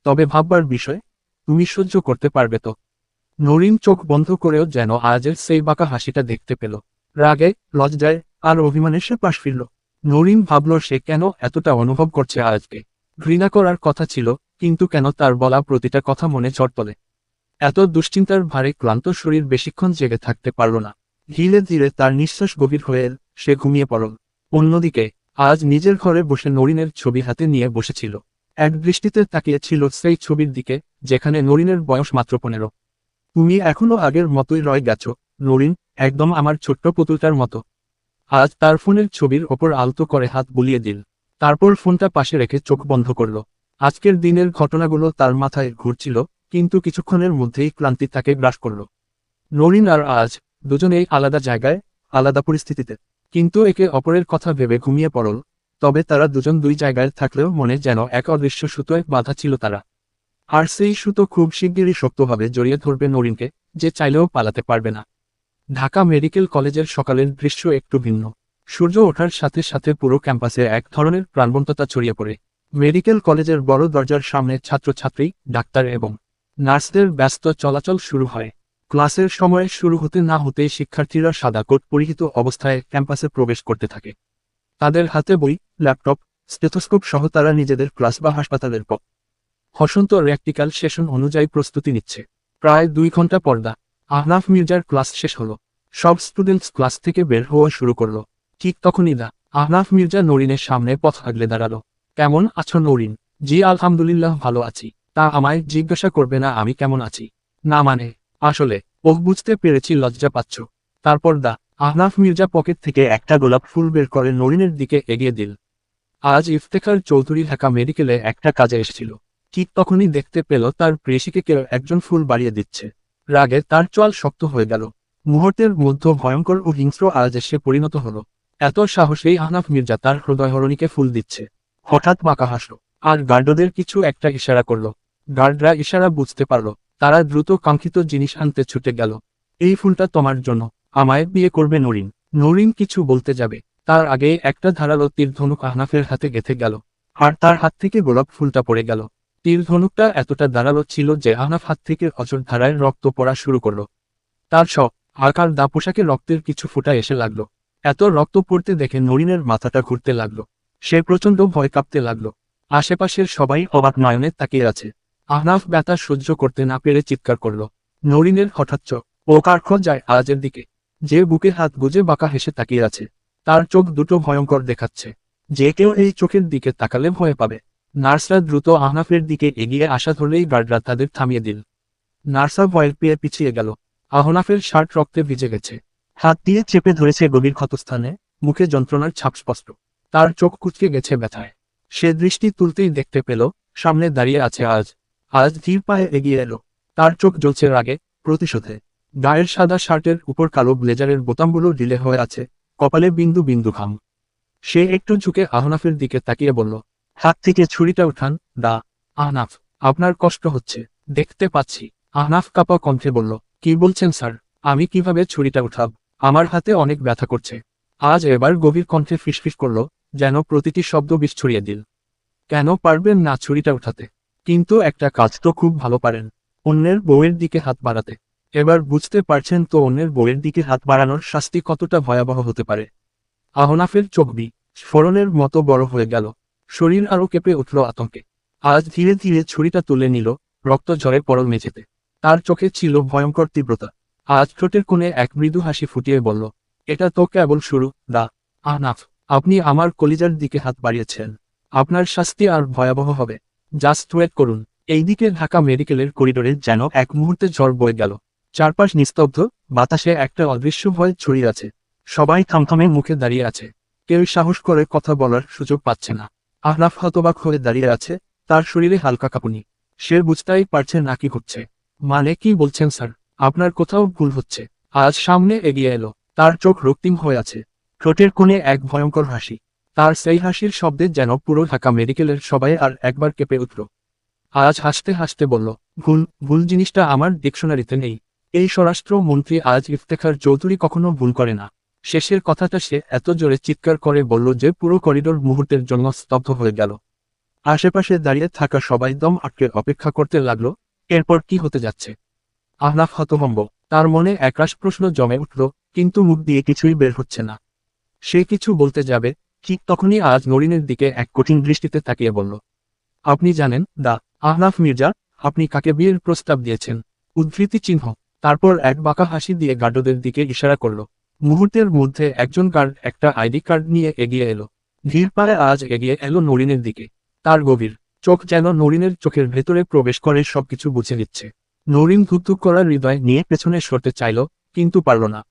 তবে ভাববার বিষয়, তুমি সহ্য করতে পারবে তো? নরিন চোখ বন্ধ করেও যেন আজের সেই বাঁকা হাসিটা দেখতে পেল। রাগে, লজ্জায়, আর অভিমানে সে পাশ ফিরল। নরিন ভাবল সে কেন এতটা অনুভব করছে আজকে। ঘৃণা করার কথা ছিল, কিন্তু কেন তার বলা প্রতিটা কথা মনে ঝড় তোলে। এত দুশ্চিন্তার ভারে ক্লান্ত শরীর বেশিক্ষণ জেগে থাকতে পারল না। ধীরে ধীরে তার নিঃশ্বাস গভীর হয়ে এল, সে ঘুমিয়ে পড়ল। অন্যদিকে আজ নিজের ঘরে বসে নরিনের ছবি হাতে নিয়ে বসেছিল। এক দৃষ্টিতে তাকিয়েছিল সেই ছবির দিকে, যেখানে নরিনের বয়স মাত্র 15। তুমি এখনো আগের মতোই রয়ে গেছো, নরিন, একদম আমার ছোট্ট পুতুলটার মতো। আজ তার ফোনের ছবির ওপর আলতো করে হাত বুলিয়ে দিল। তারপর ফোনটা পাশে রেখে চোখ বন্ধ করল। আজকের দিনের ঘটনাগুলো তার মাথায় ঘুরছিল, কিন্তু কিছুক্ষণের মধ্যেই ক্লান্তি তাকে গ্রাস করল। নরিন আর আজ, দুজনেই আলাদা জায়গায়, আলাদা পরিস্থিতিতে। কিন্তু একে অপরের কথা ভেবে ঘুমিয়ে পড়ল। তবে তারা দুজন দুই জায়গায় থাকলেও মনে যেন এক অদৃশ্য সুতোয় বাঁধা ছিল তারা। আর সেই সুতো খুব শিগগিরই শক্তভাবে জড়িয়ে ধরবে নরিনকে, যে চাইলেও পালাতে পারবে না। ঢাকা মেডিকেল কলেজের সকালের দৃশ্য একটু ভিন্ন। সূর্য ওঠার সাথে সাথে পুরো ক্যাম্পাসে এক ধরনের প্রাণবন্ততা ছড়িয়ে পড়ে। মেডিকেল কলেজের বড় দরজার সামনে ছাত্রছাত্রী, ডাক্তার এবং নার্সদের ব্যস্ত চলাচল শুরু হয়। ক্লাসের সময় শুরু হতে না হতেই শিক্ষার্থীরা সাদা কোট পরিহিত অবস্থায় ক্যাম্পাসে প্রবেশ করতে থাকে। তাদের হাতে বই, ল্যাপটপ, স্টেথোস্কোপ সহ তারা নিজেদের ক্লাস বা হাসপাতালের হসন্ত প্র্যাকটিক্যাল সেশন অনুযায়ী প্রস্তুতি নিচ্ছে। প্রায় 2 ঘন্টা পর্দা। আহনাফ মির্জার ক্লাস শেষ হলো। সব স্টুডেন্টস ক্লাস থেকে বের হওয়া শুরু করলো। ঠিক তখনই আহনাফ মির্জা নরিনের সামনে পথ আগলে দাঁড়ালো। কেমন আছো নরিন? জি আলহামদুলিল্লাহ ভালো আছি। তা আমায় জিজ্ঞাসা করবে না আমি কেমন আছি? না মানে, আসলে, বুঝতে পেরেছি লজ্জা পাচ্ছ। তারপর আহনাফ মির্জা পকেট থেকে একটা গোলাপ ফুল বের করে নরিনের দিকে এগিয়ে দিল। আজ ইফতেখার চৌধুরী ঢাকা মেডিকেলে একটা কাজে এসেছিল। ঠিক তখনই দেখতে পেল তার প্রেয়সীকে কেউ একজন ফুল বাড়িয়ে দিচ্ছে। রাগে তার চোয়াল শক্ত হয়ে গেল। মুহূর্তের মধ্যে ভয়ঙ্কর ও হিংস্র আজ সে পরিণত হলো। এত সাহসেই আহনাফ মির্জা তার হৃদয়হরণীকে ফুল দিচ্ছে। হঠাৎ বাঁকা হাসল, আর গার্ডদের কিছু একটা ইশারা করল। গার্ডরা ইশারা বুঝতে পারল। তারা দ্রুত কাঙ্ক্ষিত জিনিস আনতে ছুটে গেল। এই ফুলটা তোমার জন্য, আমায় বিয়ে করবে নরিন? নরিন কিছু বলতে যাবে, তার আগে একটা ধারালো তীর ধনুক আহনাফের হাতে গেঁথে গেল, আর তার হাত থেকে গোলাপ ফুলটা পড়ে গেল। তীর ধনুকটা এতটা ধারালো ছিল যে আহনাফ হাত থেকে অঝোর ধারায় রক্ত পড়া শুরু করলো। তার আকার দা পোশাকে রক্তের কিছু ফোঁটা এসে লাগলো। এত রক্ত পড়তে দেখে নরিনের মাথাটা ঘুরতে লাগলো। সে প্রচণ্ড ভয় কাঁপতে লাগলো। আশেপাশের সবাই অবাক নয়নে তাকিয়ে আছে। আহনাফ ব্যথা সহ্য করতে না পেরে চিৎকার করল। নরিনের হঠাৎ ও কারখ যায় আজের দিকে, যে বুকে হাত গুজে বাঁকা হেসে তাকিয়ে আছে। তার চোখ দুটো ভয়ঙ্কর দেখাচ্ছে। যে কেউ এই চোখের দিকে তাকালে ভয় পাবে। নার্সরা দ্রুত আহনাফের দিকে এগিয়ে আসা ধরলেই গার্ডরা তাদের থামিয়ে দিল। নার্সা ভয় পেয়ে পিছিয়ে গেল। আহনাফের শার্ট রক্তে ভিজে গেছে। হাত দিয়ে চেপে ধরেছে গভীর ক্ষতস্থানে, মুখে যন্ত্রণার ছাপ স্পষ্ট। তার চোখ কুঁচকে গেছে ব্যথায়। সে দৃষ্টি তুলতেই দেখতে পেল সামনে দাঁড়িয়ে আছে আজ ধীর পায়ে এগিয়ে এলো। তার চোখ জ্বলছে রাগে, প্রতিশোধে। গায়ের সাদা শার্টের উপর কালো ব্লেজারের বোতামগুলো ঢিলে হয়ে আছে, কপালে বিন্দু বিন্দু ঘাম। সে একটু ঝুঁকে আহনাফের দিকে তাকিয়ে বলল, হাত থেকে ছুরিটা উঠান। দা আহনাফ, আপনার কষ্ট হচ্ছে দেখতে পাচ্ছি। আহনাফ কাঁপা কণ্ঠে বলল, কি বলছেন স্যার? আমি কিভাবে ছুরিটা উঠাব? আমার হাতে অনেক ব্যথা করছে। আজ এবার গভীর কণ্ঠে ফিসফিস করল, যেন প্রতিটি শব্দ বিষ ছড়িয়ে দিল। কেন পারবেন না ছুরিটা উঠাতে? কিন্তু একটা কাজ তো খুব ভালো পারেন, অন্যের বউয়ের দিকে হাত বাড়াতে। এবার বুঝতে পারছেন তো অন্যের বউয়ের দিকে হাত বাড়ানোর শাস্তি কতটা ভয়াবহ হতে পারে। আহনাফের চোখ স্ফোরণের মতো বড় হয়ে গেল। শরীর আরো কেঁপে উঠল আতঙ্কে। আজ ধীরে ধীরে ছুরিটা তুলে নিল, রক্ত ঝরে পড়ল মেঝেতে। তার চোখে ছিল ভয়ঙ্কর তীব্রতা। আজ ঠোঁটের কোণে এক মৃদু হাসি ফুটিয়ে বলল, এটা তো কেবল শুরু। দা আহনাফ, আপনি আমার কলিজার দিকে হাত বাড়িয়েছেন। আপনার শাস্তি আর ভয়াবহ হবে। জাস্ট ওয়েট করুন। এইদিকে ঢাকা মেডিকেলের করিডোরে যেন এক মুহূর্তে ঝড় বয়ে গেল। চারপাশ নিস্তব্ধ, বাতাসে একটা অদৃশ্য ভয় ছড়িয়ে আছে। সবাই থমথমে মুখে দাঁড়িয়ে আছে। কেউ সাহস করে কথা বলার সুযোগ পাচ্ছে না। আহনাফ হতবাক হয়ে দাঁড়িয়ে আছে, তার শরীরে হালকা কাঁপুনি। সে বুঝতেই পারছে না কি হচ্ছে। মানে কি বলছেন স্যার? আপনার কোথাও ভুল হচ্ছে। আজ সামনে এগিয়ে এলো, তার চোখ রক্তিম হয়ে আছে, ঠোঁটের কোণে এক ভয়ঙ্কর হাসি। তার সেই হাসির শব্দে যেন পুরো ঢাকা মেডিকেলের সবাই আর একবার কেঁপে উঠল। আজ হাসতে হাসতে বলল, ভুল ভুল জিনিসটা আমার ডিকশনারিতে নেই। এই স্বরাষ্ট্র মন্ত্রী আজ ইফতেখার চৌধুরী কখনো ভুল করে না। শেষের কথাটা সে এত জোরে চিৎকার করে বলল যে পুরো করিডোর মুহূর্তের জন্য স্তব্ধ হয়ে গেল। আশেপাশে দাঁড়িয়ে থাকা সবাই দম আটকে অপেক্ষা করতে লাগলো, এরপর কি হতে যাচ্ছে। আহনাফ হতভম্ব। তার মনে একরাশ প্রশ্ন জমে উঠল, কিন্তু মুখ দিয়ে কিছুই বের হচ্ছে না। সে কিছু বলতে যাবে, ঠিক তখনই আজ নরিনের দিকে এক কঠিন দৃষ্টিতে তাকিয়ে বলল, আপনি জানেন দা আহনাফ মির্জা, আপনি কাকে বিয়ের প্রস্তাব দিয়েছেন? উদ্ধৃতি চিহ্ন। তারপর এক বাঁকা হাসি দিয়ে গার্ডদের দিকে ইশারা করল। মুহূর্তের মধ্যে একজন গার্ড একটা আইডি কার্ড নিয়ে এগিয়ে এলো। ধীর পায়ে আজ এগিয়ে এলো নরিনের দিকে। তার গভীর চোখ যেন নরিনের চোখের ভেতরে প্রবেশ করে সবকিছু বুঝে নিচ্ছে। নরিন ধুকধুক করার হৃদয় নিয়ে পেছনে সরতে চাইল, কিন্তু পারল না।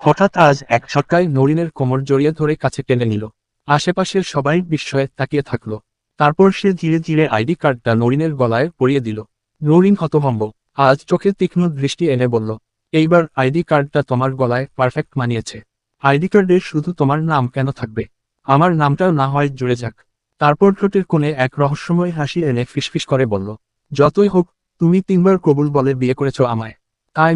হঠাৎ আজ এক ঝটকায় নরিনের কোমর জড়িয়ে ধরে কাছে টেনে নিল। আশেপাশের সবাই বিস্ময়ে তাকিয়ে থাকলো। তারপর সে ধীরে ধীরে আইডি কার্ডটা নরিনের গলায় পরিয়ে দিল। নরিন হতভম্ব। আজ চোখে তীক্ষ্ণ দৃষ্টি এনে বলল, এইবার আইডি কার্ডটা তোমার গলায় পারফেক্ট মানিয়েছে। আইডি কার্ডে শুধু তোমার নাম কেন থাকবে? আমার নামটাও না হয় জুড়ে যাক। তারপর ঠোঁটের কোণে এক রহস্যময় হাসি এনে ফিসফিস করে বলল, যতই হোক, তুমি 3বার কবুল বলে বিয়ে করেছ আমায়। তাই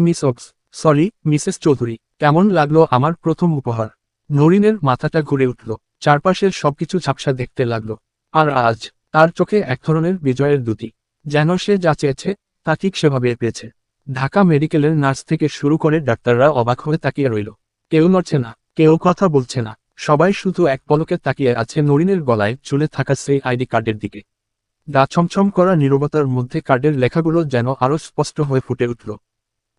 মিসেস চৌধুরী, কেমন লাগলো আমার প্রথম উপহার? নরিনের মাথাটা ঘুরে উঠল, চারপাশের সবকিছু ঝাপসা দেখতে লাগলো। আর আজ তার চোখে এক ধরনের বিজয়ের দ্যুতি, যেন সে যা চেয়েছে তা ঠিক সেভাবে পেয়েছে। ঢাকা মেডিকেলের নার্স থেকে শুরু করে ডাক্তাররা অবাক হয়ে তাকিয়ে রইল। কেউ নড়ছে না, কেউ কথা বলছে না। সবাই শুধু এক পলকে তাকিয়ে আছে নরিনের গলায় ঝুলে থাকা সেই আইডি কার্ডের দিকে। গা ছমছম করা নীরবতার মধ্যে কার্ডের লেখাগুলো যেন আরো স্পষ্ট হয়ে ফুটে উঠল।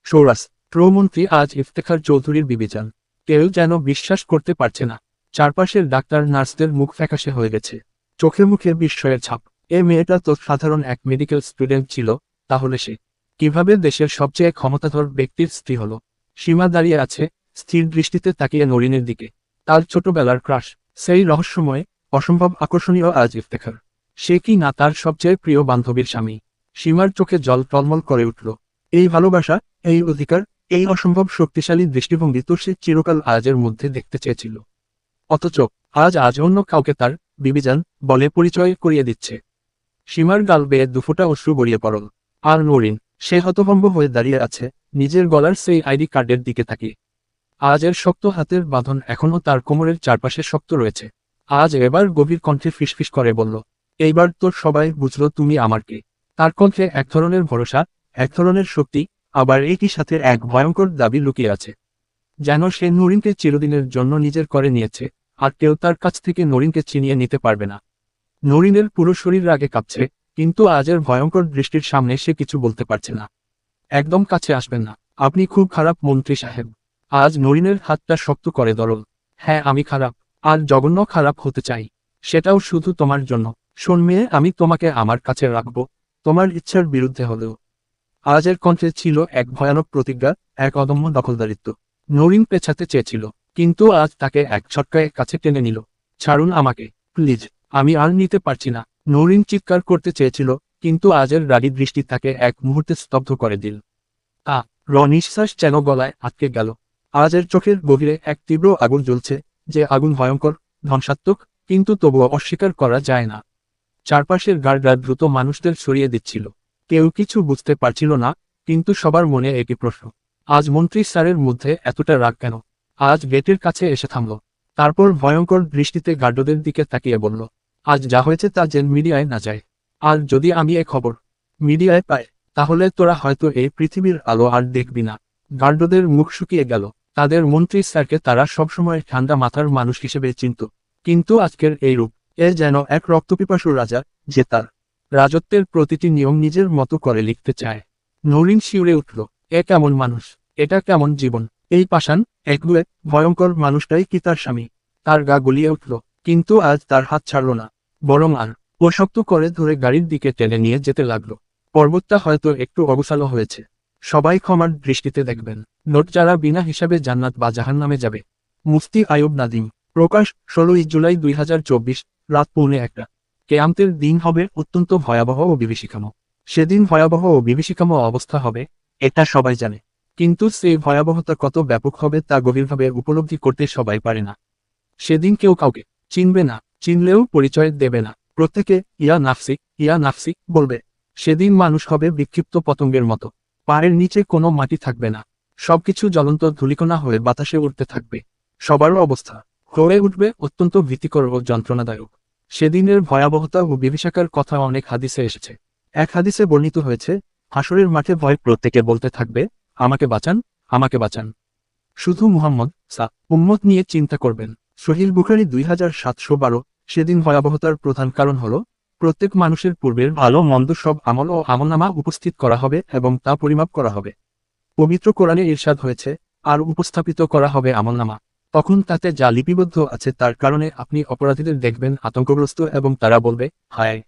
স্বরাষ্ট্রমন্ত্রী আজ ইফতেখার চৌধুরীর বিবেচন। কেউ যেন বিশ্বাস করতে পারছে না। চারপাশের ডাক্তার নার্সদের মুখ ফ্যাকাশে হয়ে গেছে, চোখে মুখে বিস্ময়ের ছাপ। এ মেয়েটা তো সাধারণ এক মেডিকেল স্টুডেন্ট ছিল, তাহলে সে কিভাবে দেশের সবচেয়ে ক্ষমতাধর ব্যক্তির স্ত্রী হলো? সীমা দাঁড়িয়ে আছে, স্থির দৃষ্টিতে তাকিয়ে নরিনের দিকে। তার ছোটবেলার ক্রাশ, সেই রহস্যময়, অসম্ভব আকর্ষণীয় আজ ইফতেখার। সে কি না তার সবচেয়ে প্রিয় বান্ধবীর স্বামী? সীমার চোখে জল টলমল করে উঠল। এই ভালোবাসা, এই অধিকার, এই অসম্ভব শক্তিশালী দৃষ্টিভঙ্গি তো সে চিরকাল আজের মধ্যে দেখতে চেয়েছিল। অথচ আজ অন্য কাউকে তার বিবিজান বলে পরিচয় করিয়ে দিচ্ছে। সীমার গাল বেয়ে দুফোঁটা অশ্রু গড়িয়ে পড়ল। আর নরিন, সে হতভম্ব হয়ে দাঁড়িয়ে আছে, নিজের গলার সেই আইডি কার্ডের দিকে তাকিয়ে। আজের শক্ত হাতের বাঁধন এখনও তার কোমরের চারপাশে শক্ত রয়েছে। আজ এবার গভীর কণ্ঠে ফিসফিস করে বলল, এইবার তোর সবাই বুঝলো তুমি আমার কে। তার কণ্ঠে এক ধরনের ভরসা, এক ধরনের শক্তি, আবার একই সাথে এক ভয়ঙ্কর দাবি লুকিয়ে আছে। যেন সে নরিনকে চিরদিনের জন্য নিজের করে নিয়েছে, আর কেউ তার কাছ থেকে নরিনকে ছিনিয়ে নিতে পারবে না। নরিনের পুরো শরীর রাগে কাঁপছে, কিন্তু আজের ভয়ঙ্কর দৃষ্টির সামনে সে কিছু বলতে পারছে না। একদম কাছে আসবেন না, আপনি খুব খারাপ মন্ত্রী সাহেব। আজ নরিনের হাতটা শক্ত করে ধরল। হ্যাঁ আমি খারাপ, আর জঘন্য খারাপ হতে চাই, সেটাও শুধু তোমার জন্য। শোন মেয়ে, আমি তোমাকে আমার কাছে রাখবো, তোমার ইচ্ছার বিরুদ্ধে হলেও। আজের কণ্ঠে ছিল এক ভয়ানক প্রতিজ্ঞা, এক অদম্য দখলদারিত্ব। নরিন পেছাতে চেয়েছিল, কিন্তু আজ তাকে এক ছটকায় কাছে টেনে নিল। ছাড়ুন আমাকে, প্লিজ, আমি আর নিতে পারছি না। নরিন চিৎকার করতে চেয়েছিল, কিন্তু আজের রাগী দৃষ্টি তাকে এক মুহূর্তে স্তব্ধ করে দিল। নিঃশ্বাস যেন গলায় আটকে গেল। আজের চোখের গভীরে এক তীব্র আগুন জ্বলছে, যে আগুন ভয়ঙ্কর, ধ্বংসাত্মক, কিন্তু তবুও অস্বীকার করা যায় না। চারপাশের গার্ডরা দ্রুত মানুষদের সরিয়ে দিচ্ছিল। কেউ কিছু বুঝতে পারছিল না, কিন্তু সবার মনে একই প্রশ্ন, আজ মন্ত্রী স্যারের মধ্যে এতটা রাগ কেন? আজ গেটের কাছে এসে থামল। তারপর ভয়ঙ্কর দৃষ্টিতে গার্ডদের দিকে তাকিয়ে বলল, আজ যা হয়েছে তা যেন মিডিয়ায় না যায়। আর যদি আমি এ খবর মিডিয়ায় পাই, তাহলে তোরা হয়তো এই পৃথিবীর আলো আর দেখবি না। গার্ডদের মুখ শুকিয়ে গেল। তাদের মন্ত্রী স্যারকে তারা সবসময় ঠান্ডা মাথার মানুষ হিসেবে চিনত, কিন্তু আজকের এই রূপ, এ যেন এক রক্তপিপাসু রাজা, যে তার রাজত্বের প্রতিটি নিয়ম নিজের মতো করে লিখতে চায়। নরিন শিউরে উঠল, এ কেমন মানুষ, এটা কেমন জীবন? এই পাষাণ, একগুয়ে, ভয়ঙ্কর মানুষটাই কি তার স্বামী? তার গা গুলিয়ে উঠল, কিন্তু আজ তার হাত ছাড়ল না, বরং আর ও শক্ত করে ধরে গাড়ির দিকে টেনে নিয়ে যেতে লাগলো। পর্বতটা হয়তো একটু অগোছালো হয়েছে, সবাই ক্ষমার দৃষ্টিতে দেখবেন। নোট যারা বিনা হিসাবে জান্নাত বা জাহান্নামে যাবে। মুফতি আয়ুব নাদিম। প্রকাশ 16 জুলাই 2024, রাত 1:45। কেয়ামতের দিন হবে অত্যন্ত ভয়াবহ ও বিভীষিকাম। সেদিন ভয়াবহ ও বিভীষিকাম অবস্থা হবে, এটা সবাই জানে, কিন্তু সেই ভয়াবহতা কত ব্যাপক হবে তা গভীরভাবে উপলব্ধি করতে সবাই পারে না। সেদিন কেউ কাউকে চিনবে না, চিনলেও পরিচয় দেবে না। প্রত্যেকে ইয়া নাফসি, ইয়া নাফসি বলবে। সেদিন মানুষ হবে বিক্ষিপ্ত পতঙ্গের মতো, পায়ের নিচে কোনো মাটি থাকবে না, সবকিছু জ্বলন্ত ধূলিকণা হয়ে বাতাসে উঠতে থাকবে। সবারও অবস্থা হয়ে উঠবে অত্যন্ত ভীতিকর ও যন্ত্রণাদায়ক। সেদিনের ভয়াবহতা ও বিভীষিকার কথা অনেক হাদিসে এসেছে। এক হাদিসে বর্ণিত হয়েছে, হাসরের মাঠে ভয় প্রত্যেকে বলতে থাকবে, আমাকে বাঁচান, আমাকে বাঁচান। শুধু মুহাম্মদ উম্মত নিয়ে চিন্তা করবেন। সহিহ বুখারী 2712। সেদিন ভয়াবহতার প্রধান কারণ হল, প্রত্যেক মানুষের পূর্বের ভালো মন্দ সব আমল ও আমলনামা উপস্থিত করা হবে এবং তা পরিমাপ করা হবে। পবিত্র কোরআনে ইরশাদ হয়েছে, আর উপস্থাপিত করা হবে আমলনামা। তখন তাতে যা লিপিবদ্ধ আছে তার কারণে আপনি অপরাধীদের দেখবেন আতঙ্কগ্রস্ত এবং তারা বলবে, হায়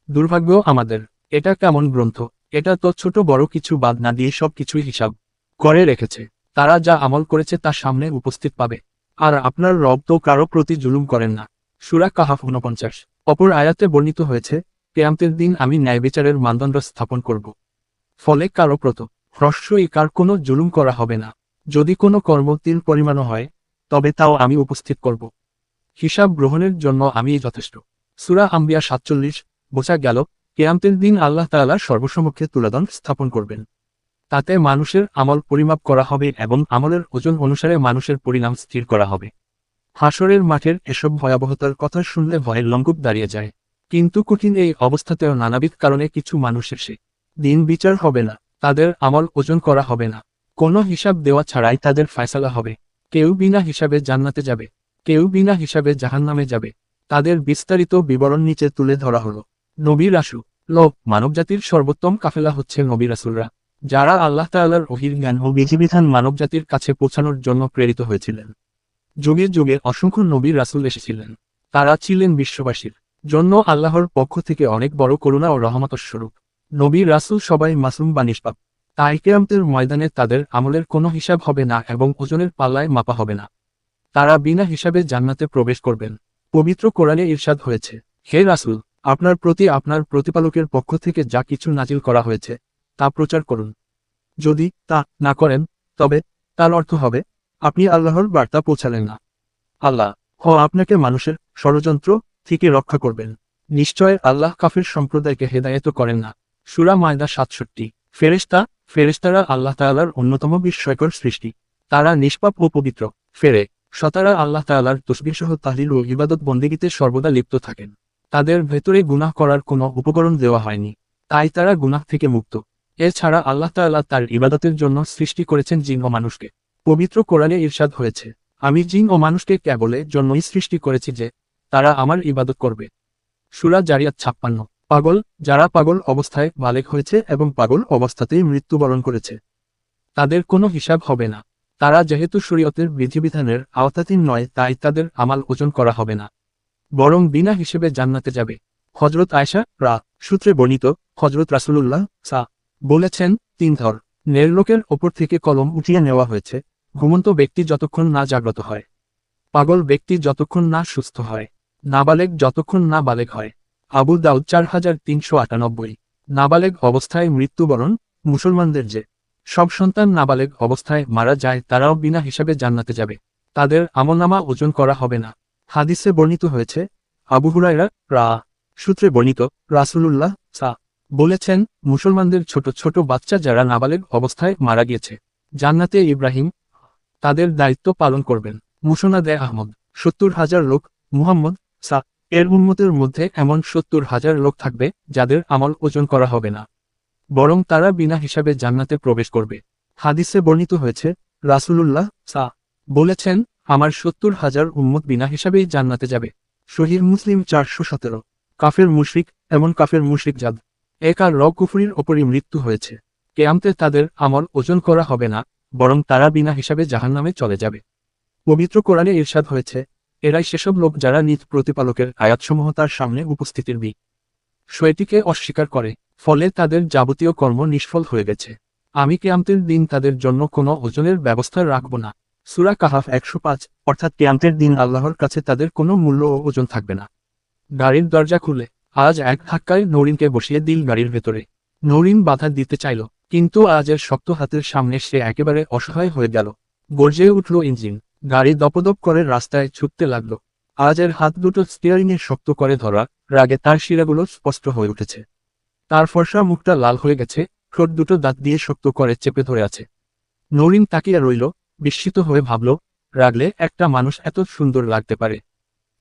দুর্ভাগ্য আমাদের, এটা কেমন গ্রন্থ, এটা তো ছোট বড় কিছু বাদ না দিয়ে সব কিছুই হিসাব করে রেখেছে। তারা যা আমল করেছে তা সামনে উপস্থিত পাবে। আর আপনার রব তো কারো প্রতি জুলুম করেন না। সূরা কাহাফ 49। অপর আয়াতে বর্ণিত হয়েছে, কিয়ামতের দিন আমি ন্যায়বিচারের মানদণ্ড স্থাপন করব। ফলে কারো প্রতি হ্রস্বই কার কোনো জুলুম করা হবে না। যদি কোনো কর্ম তিল পরিমাণও হয়, তবে তাও আমি উপস্থিত করব। হিসাব গ্রহণের জন্য আমি যথেষ্ট। সূরা আম্বিয়া 47। বোঝা গেল, কিয়ামতের দিন আল্লাহ তাআলা সর্বসমক্ষে তুলাদণ্ড স্থাপন করবেন। তাতে মানুষের আমল পরিমাপ করা হবে এবং আমলের ওজন অনুসারে মানুষের পরিণাম স্থির করা হবে। হাসরের মাঠের এসব ভয়াবহতার কথা শুনলে ভয়ের লঙ্ঘব দাঁড়িয়ে যায়। কিন্তু কঠিন এই অবস্থাতেও নানাবিধ কারণে কিছু মানুষের সে দিন বিচার হবে না, তাদের আমল ওজন করা হবে না, কোনো হিসাব দেওয়া ছাড়াই তাদের ফয়সালা হবে। কেউ বিনা হিসাবে জান্নাতে যাবে, কেউ বিনা হিসাবে জাহান্নামে যাবে। তাদের বিস্তারিত বিবরণ নিচে তুলে ধরা হলো। নবী রাসূল। মানবজাতির সর্বোত্তম কাফেলা হচ্ছে নবী রাসূলরা, যারা আল্লাহ তাআলার ওহীর জ্ঞান ও বিধিবিধান মানবজাতির কাছে পৌঁছানোর জন্য প্রেরিত হয়েছিলেন। যুগে যুগে অসংখ্য নবী রাসূল এসেছিলেন। তারা ছিলেন বিশ্ববাসীর জন্য আল্লাহর পক্ষ থেকে অনেক বড় করুণা ও রহমতের স্বরূপ। নবী রাসূল সবাই মাসুম বা নিষ্পাপ, তাই কিয়ামতের ময়দানে তাদের আমলের কোনো হিসাব হবে না এবং ওজনের পাল্লায় মাপা হবে না। তারা বিনা হিসাবে জান্নাতে প্রবেশ করবেন। পবিত্র কোরআনে ইরশাদ হয়েছে, হে রাসূল, আপনার প্রতি আপনার প্রতিপালকের পক্ষ থেকে যা কিছু নাজিল করা হয়েছে তা প্রচার করুন। যদি তা না করেন, তবে তার অর্থ হবে, আপনি আল্লাহর বার্তা পৌঁছালেন না। আল্লাহ আপনাকে মানুষের ষড়যন্ত্র থেকে রক্ষা করবেন। নিশ্চয় আল্লাহ কাফির সম্প্রদায়কে হেদায়েত করেন না। সূরা মায়দা 67। ফেরেশতারা আল্লাহ তাআলার অন্যতম বিস্ময়কর সৃষ্টি। তারা নিষ্পাপ ও পবিত্র ফেরে সতারা আল্লাহ তাআলার তসবিহ সহ তাহলিল ও ইবাদত বন্দেগীতে সর্বদা লিপ্ত থাকেন। তাদের ভেতরে গুনাহ করার কোনো উপকরণ দেওয়া হয়নি, তাই তারা গুনাহ থেকে মুক্ত। এছাড়া আল্লাহ তাআলা তার ইবাদতের জন্য সৃষ্টি করেছেন জিন ও মানুষকে। পবিত্র কোরআনে ইরশাদ হয়েছে, আমি জিন ও মানুষকে কেবল এর জন্যই সৃষ্টি করেছি যে তারা আমার ইবাদত করবে। সূরা জারিয়াত 56। পাগল, যারা পাগল অবস্থায় বালেগ হয়েছে এবং পাগল অবস্থাতেই মৃত্যুবরণ করেছে, তাদের কোনো হিসাব হবে না। তারা যেহেতু শরীয়তের বিধিবিধানের আওতাধীন নয়, তাই তাদের আমাল ওজন করা হবে না, বরং বিনা হিসেবে জান্নাতে যাবে। হযরত আয়েশা সূত্রে বর্ণিত, হযরত রাসূলুল্লাহ বলেছেন, 3 ধর নেরলোকের ওপর থেকে কলম উঠিয়ে নেওয়া হয়েছে, ঘুমন্ত ব্যক্তি যতক্ষণ না জাগ্রত হয়, পাগল ব্যক্তি যতক্ষণ না সুস্থ হয়, নাবালেগ যতক্ষণ না বালেগ হয়। আবু দাউদ 4398। নাবালেগ অবস্থায় মৃত্যুবরণ, মুসলমানদের যে সব সন্তান নাবালেগ অবস্থায় মারা যায় তারাও বিনা হিসাবে জান্নাতে যাবে, তাদের আমলনামা ওজন করা হবে না। হাদিসে বর্ণিত হয়েছে, আবু হুরায়রা সূত্রে বর্ণিত, রাসূলুল্লাহ বলেছেন, মুসলমানদের ছোট ছোট বাচ্চা যারা নাবালেগ অবস্থায় মারা গিয়েছে, জান্নাতে ইব্রাহিম তাদের দায়িত্ব পালন করবেন। মুসনাদে আহমদ 70,000 লোক, মুহাম্মদ এর উম্মতের মধ্যে এমন 70,000 লোক থাকবে যাদের আমল ওজন করা হবে না, বরং তারা বিনা হিসাবে জান্নাতে প্রবেশ করবে। হাদিসে বর্ণিত হয়েছে, রাসূলুল্লাহ বলেছেন, আমার 70,000 উম্মত বিনা হিসাবেই জান্নাতে যাবে। সহিহ মুসলিম 417। কাফের মুশরিক, এমন কাফের মুশরিক যাদ একার কুফরির ওপরই মৃত্যু হয়েছে, কিয়ামতে তাদের আমল ওজন করা হবে না, বরং তারা বিনা হিসাবে জাহান্নামে চলে যাবে। পবিত্র কোরআনে ইরশাদ হয়েছে, এরাই সেসব লোক যারা নিজ প্রতিপালকের আয়াতসমূহ তার সামনে উপস্থিতির বিষয়টিকে অস্বীকার করে, ফলে তাদের যাবতীয় কর্ম নিষ্ফল হয়ে গেছে। আমি কিয়ামতের দিন তাদের জন্য কোনো ওজনের ব্যবস্থা রাখব না। সূরা কাহাফ 105। অর্থাৎ কিয়ামতের দিন আল্লাহর কাছে তাদের কোনো মূল্য ও ওজন থাকবে না। গাড়ির দরজা খুলে আজ এক ধাক্কায় নৌরিনকে বসিয়ে দিল গাড়ির ভেতরে। নৌরিন বাধা দিতে চাইল, কিন্তু আজের শক্ত হাতের সামনে সে একেবারে অসহায় হয়ে গেল। গর্জে উঠল ইঞ্জিন, গাড়ি দপদপ করে রাস্তায় ছুটতে লাগলো। আজের হাত দুটো স্টিয়ারিংয়ে শক্ত করে ধরা, রাগে তার শিরাগুলো স্পষ্ট হয়ে উঠেছে। তার ফর্সা মুখটা লাল হয়ে গেছে, ঠোঁট দুটো দাঁত দিয়ে শক্ত করে চেপে ধরে আছে। নৌরিন তাকিয়ে রইল, বিস্মিত হয়ে ভাবল, রাগলে একটা মানুষ এত সুন্দর লাগতে পারে।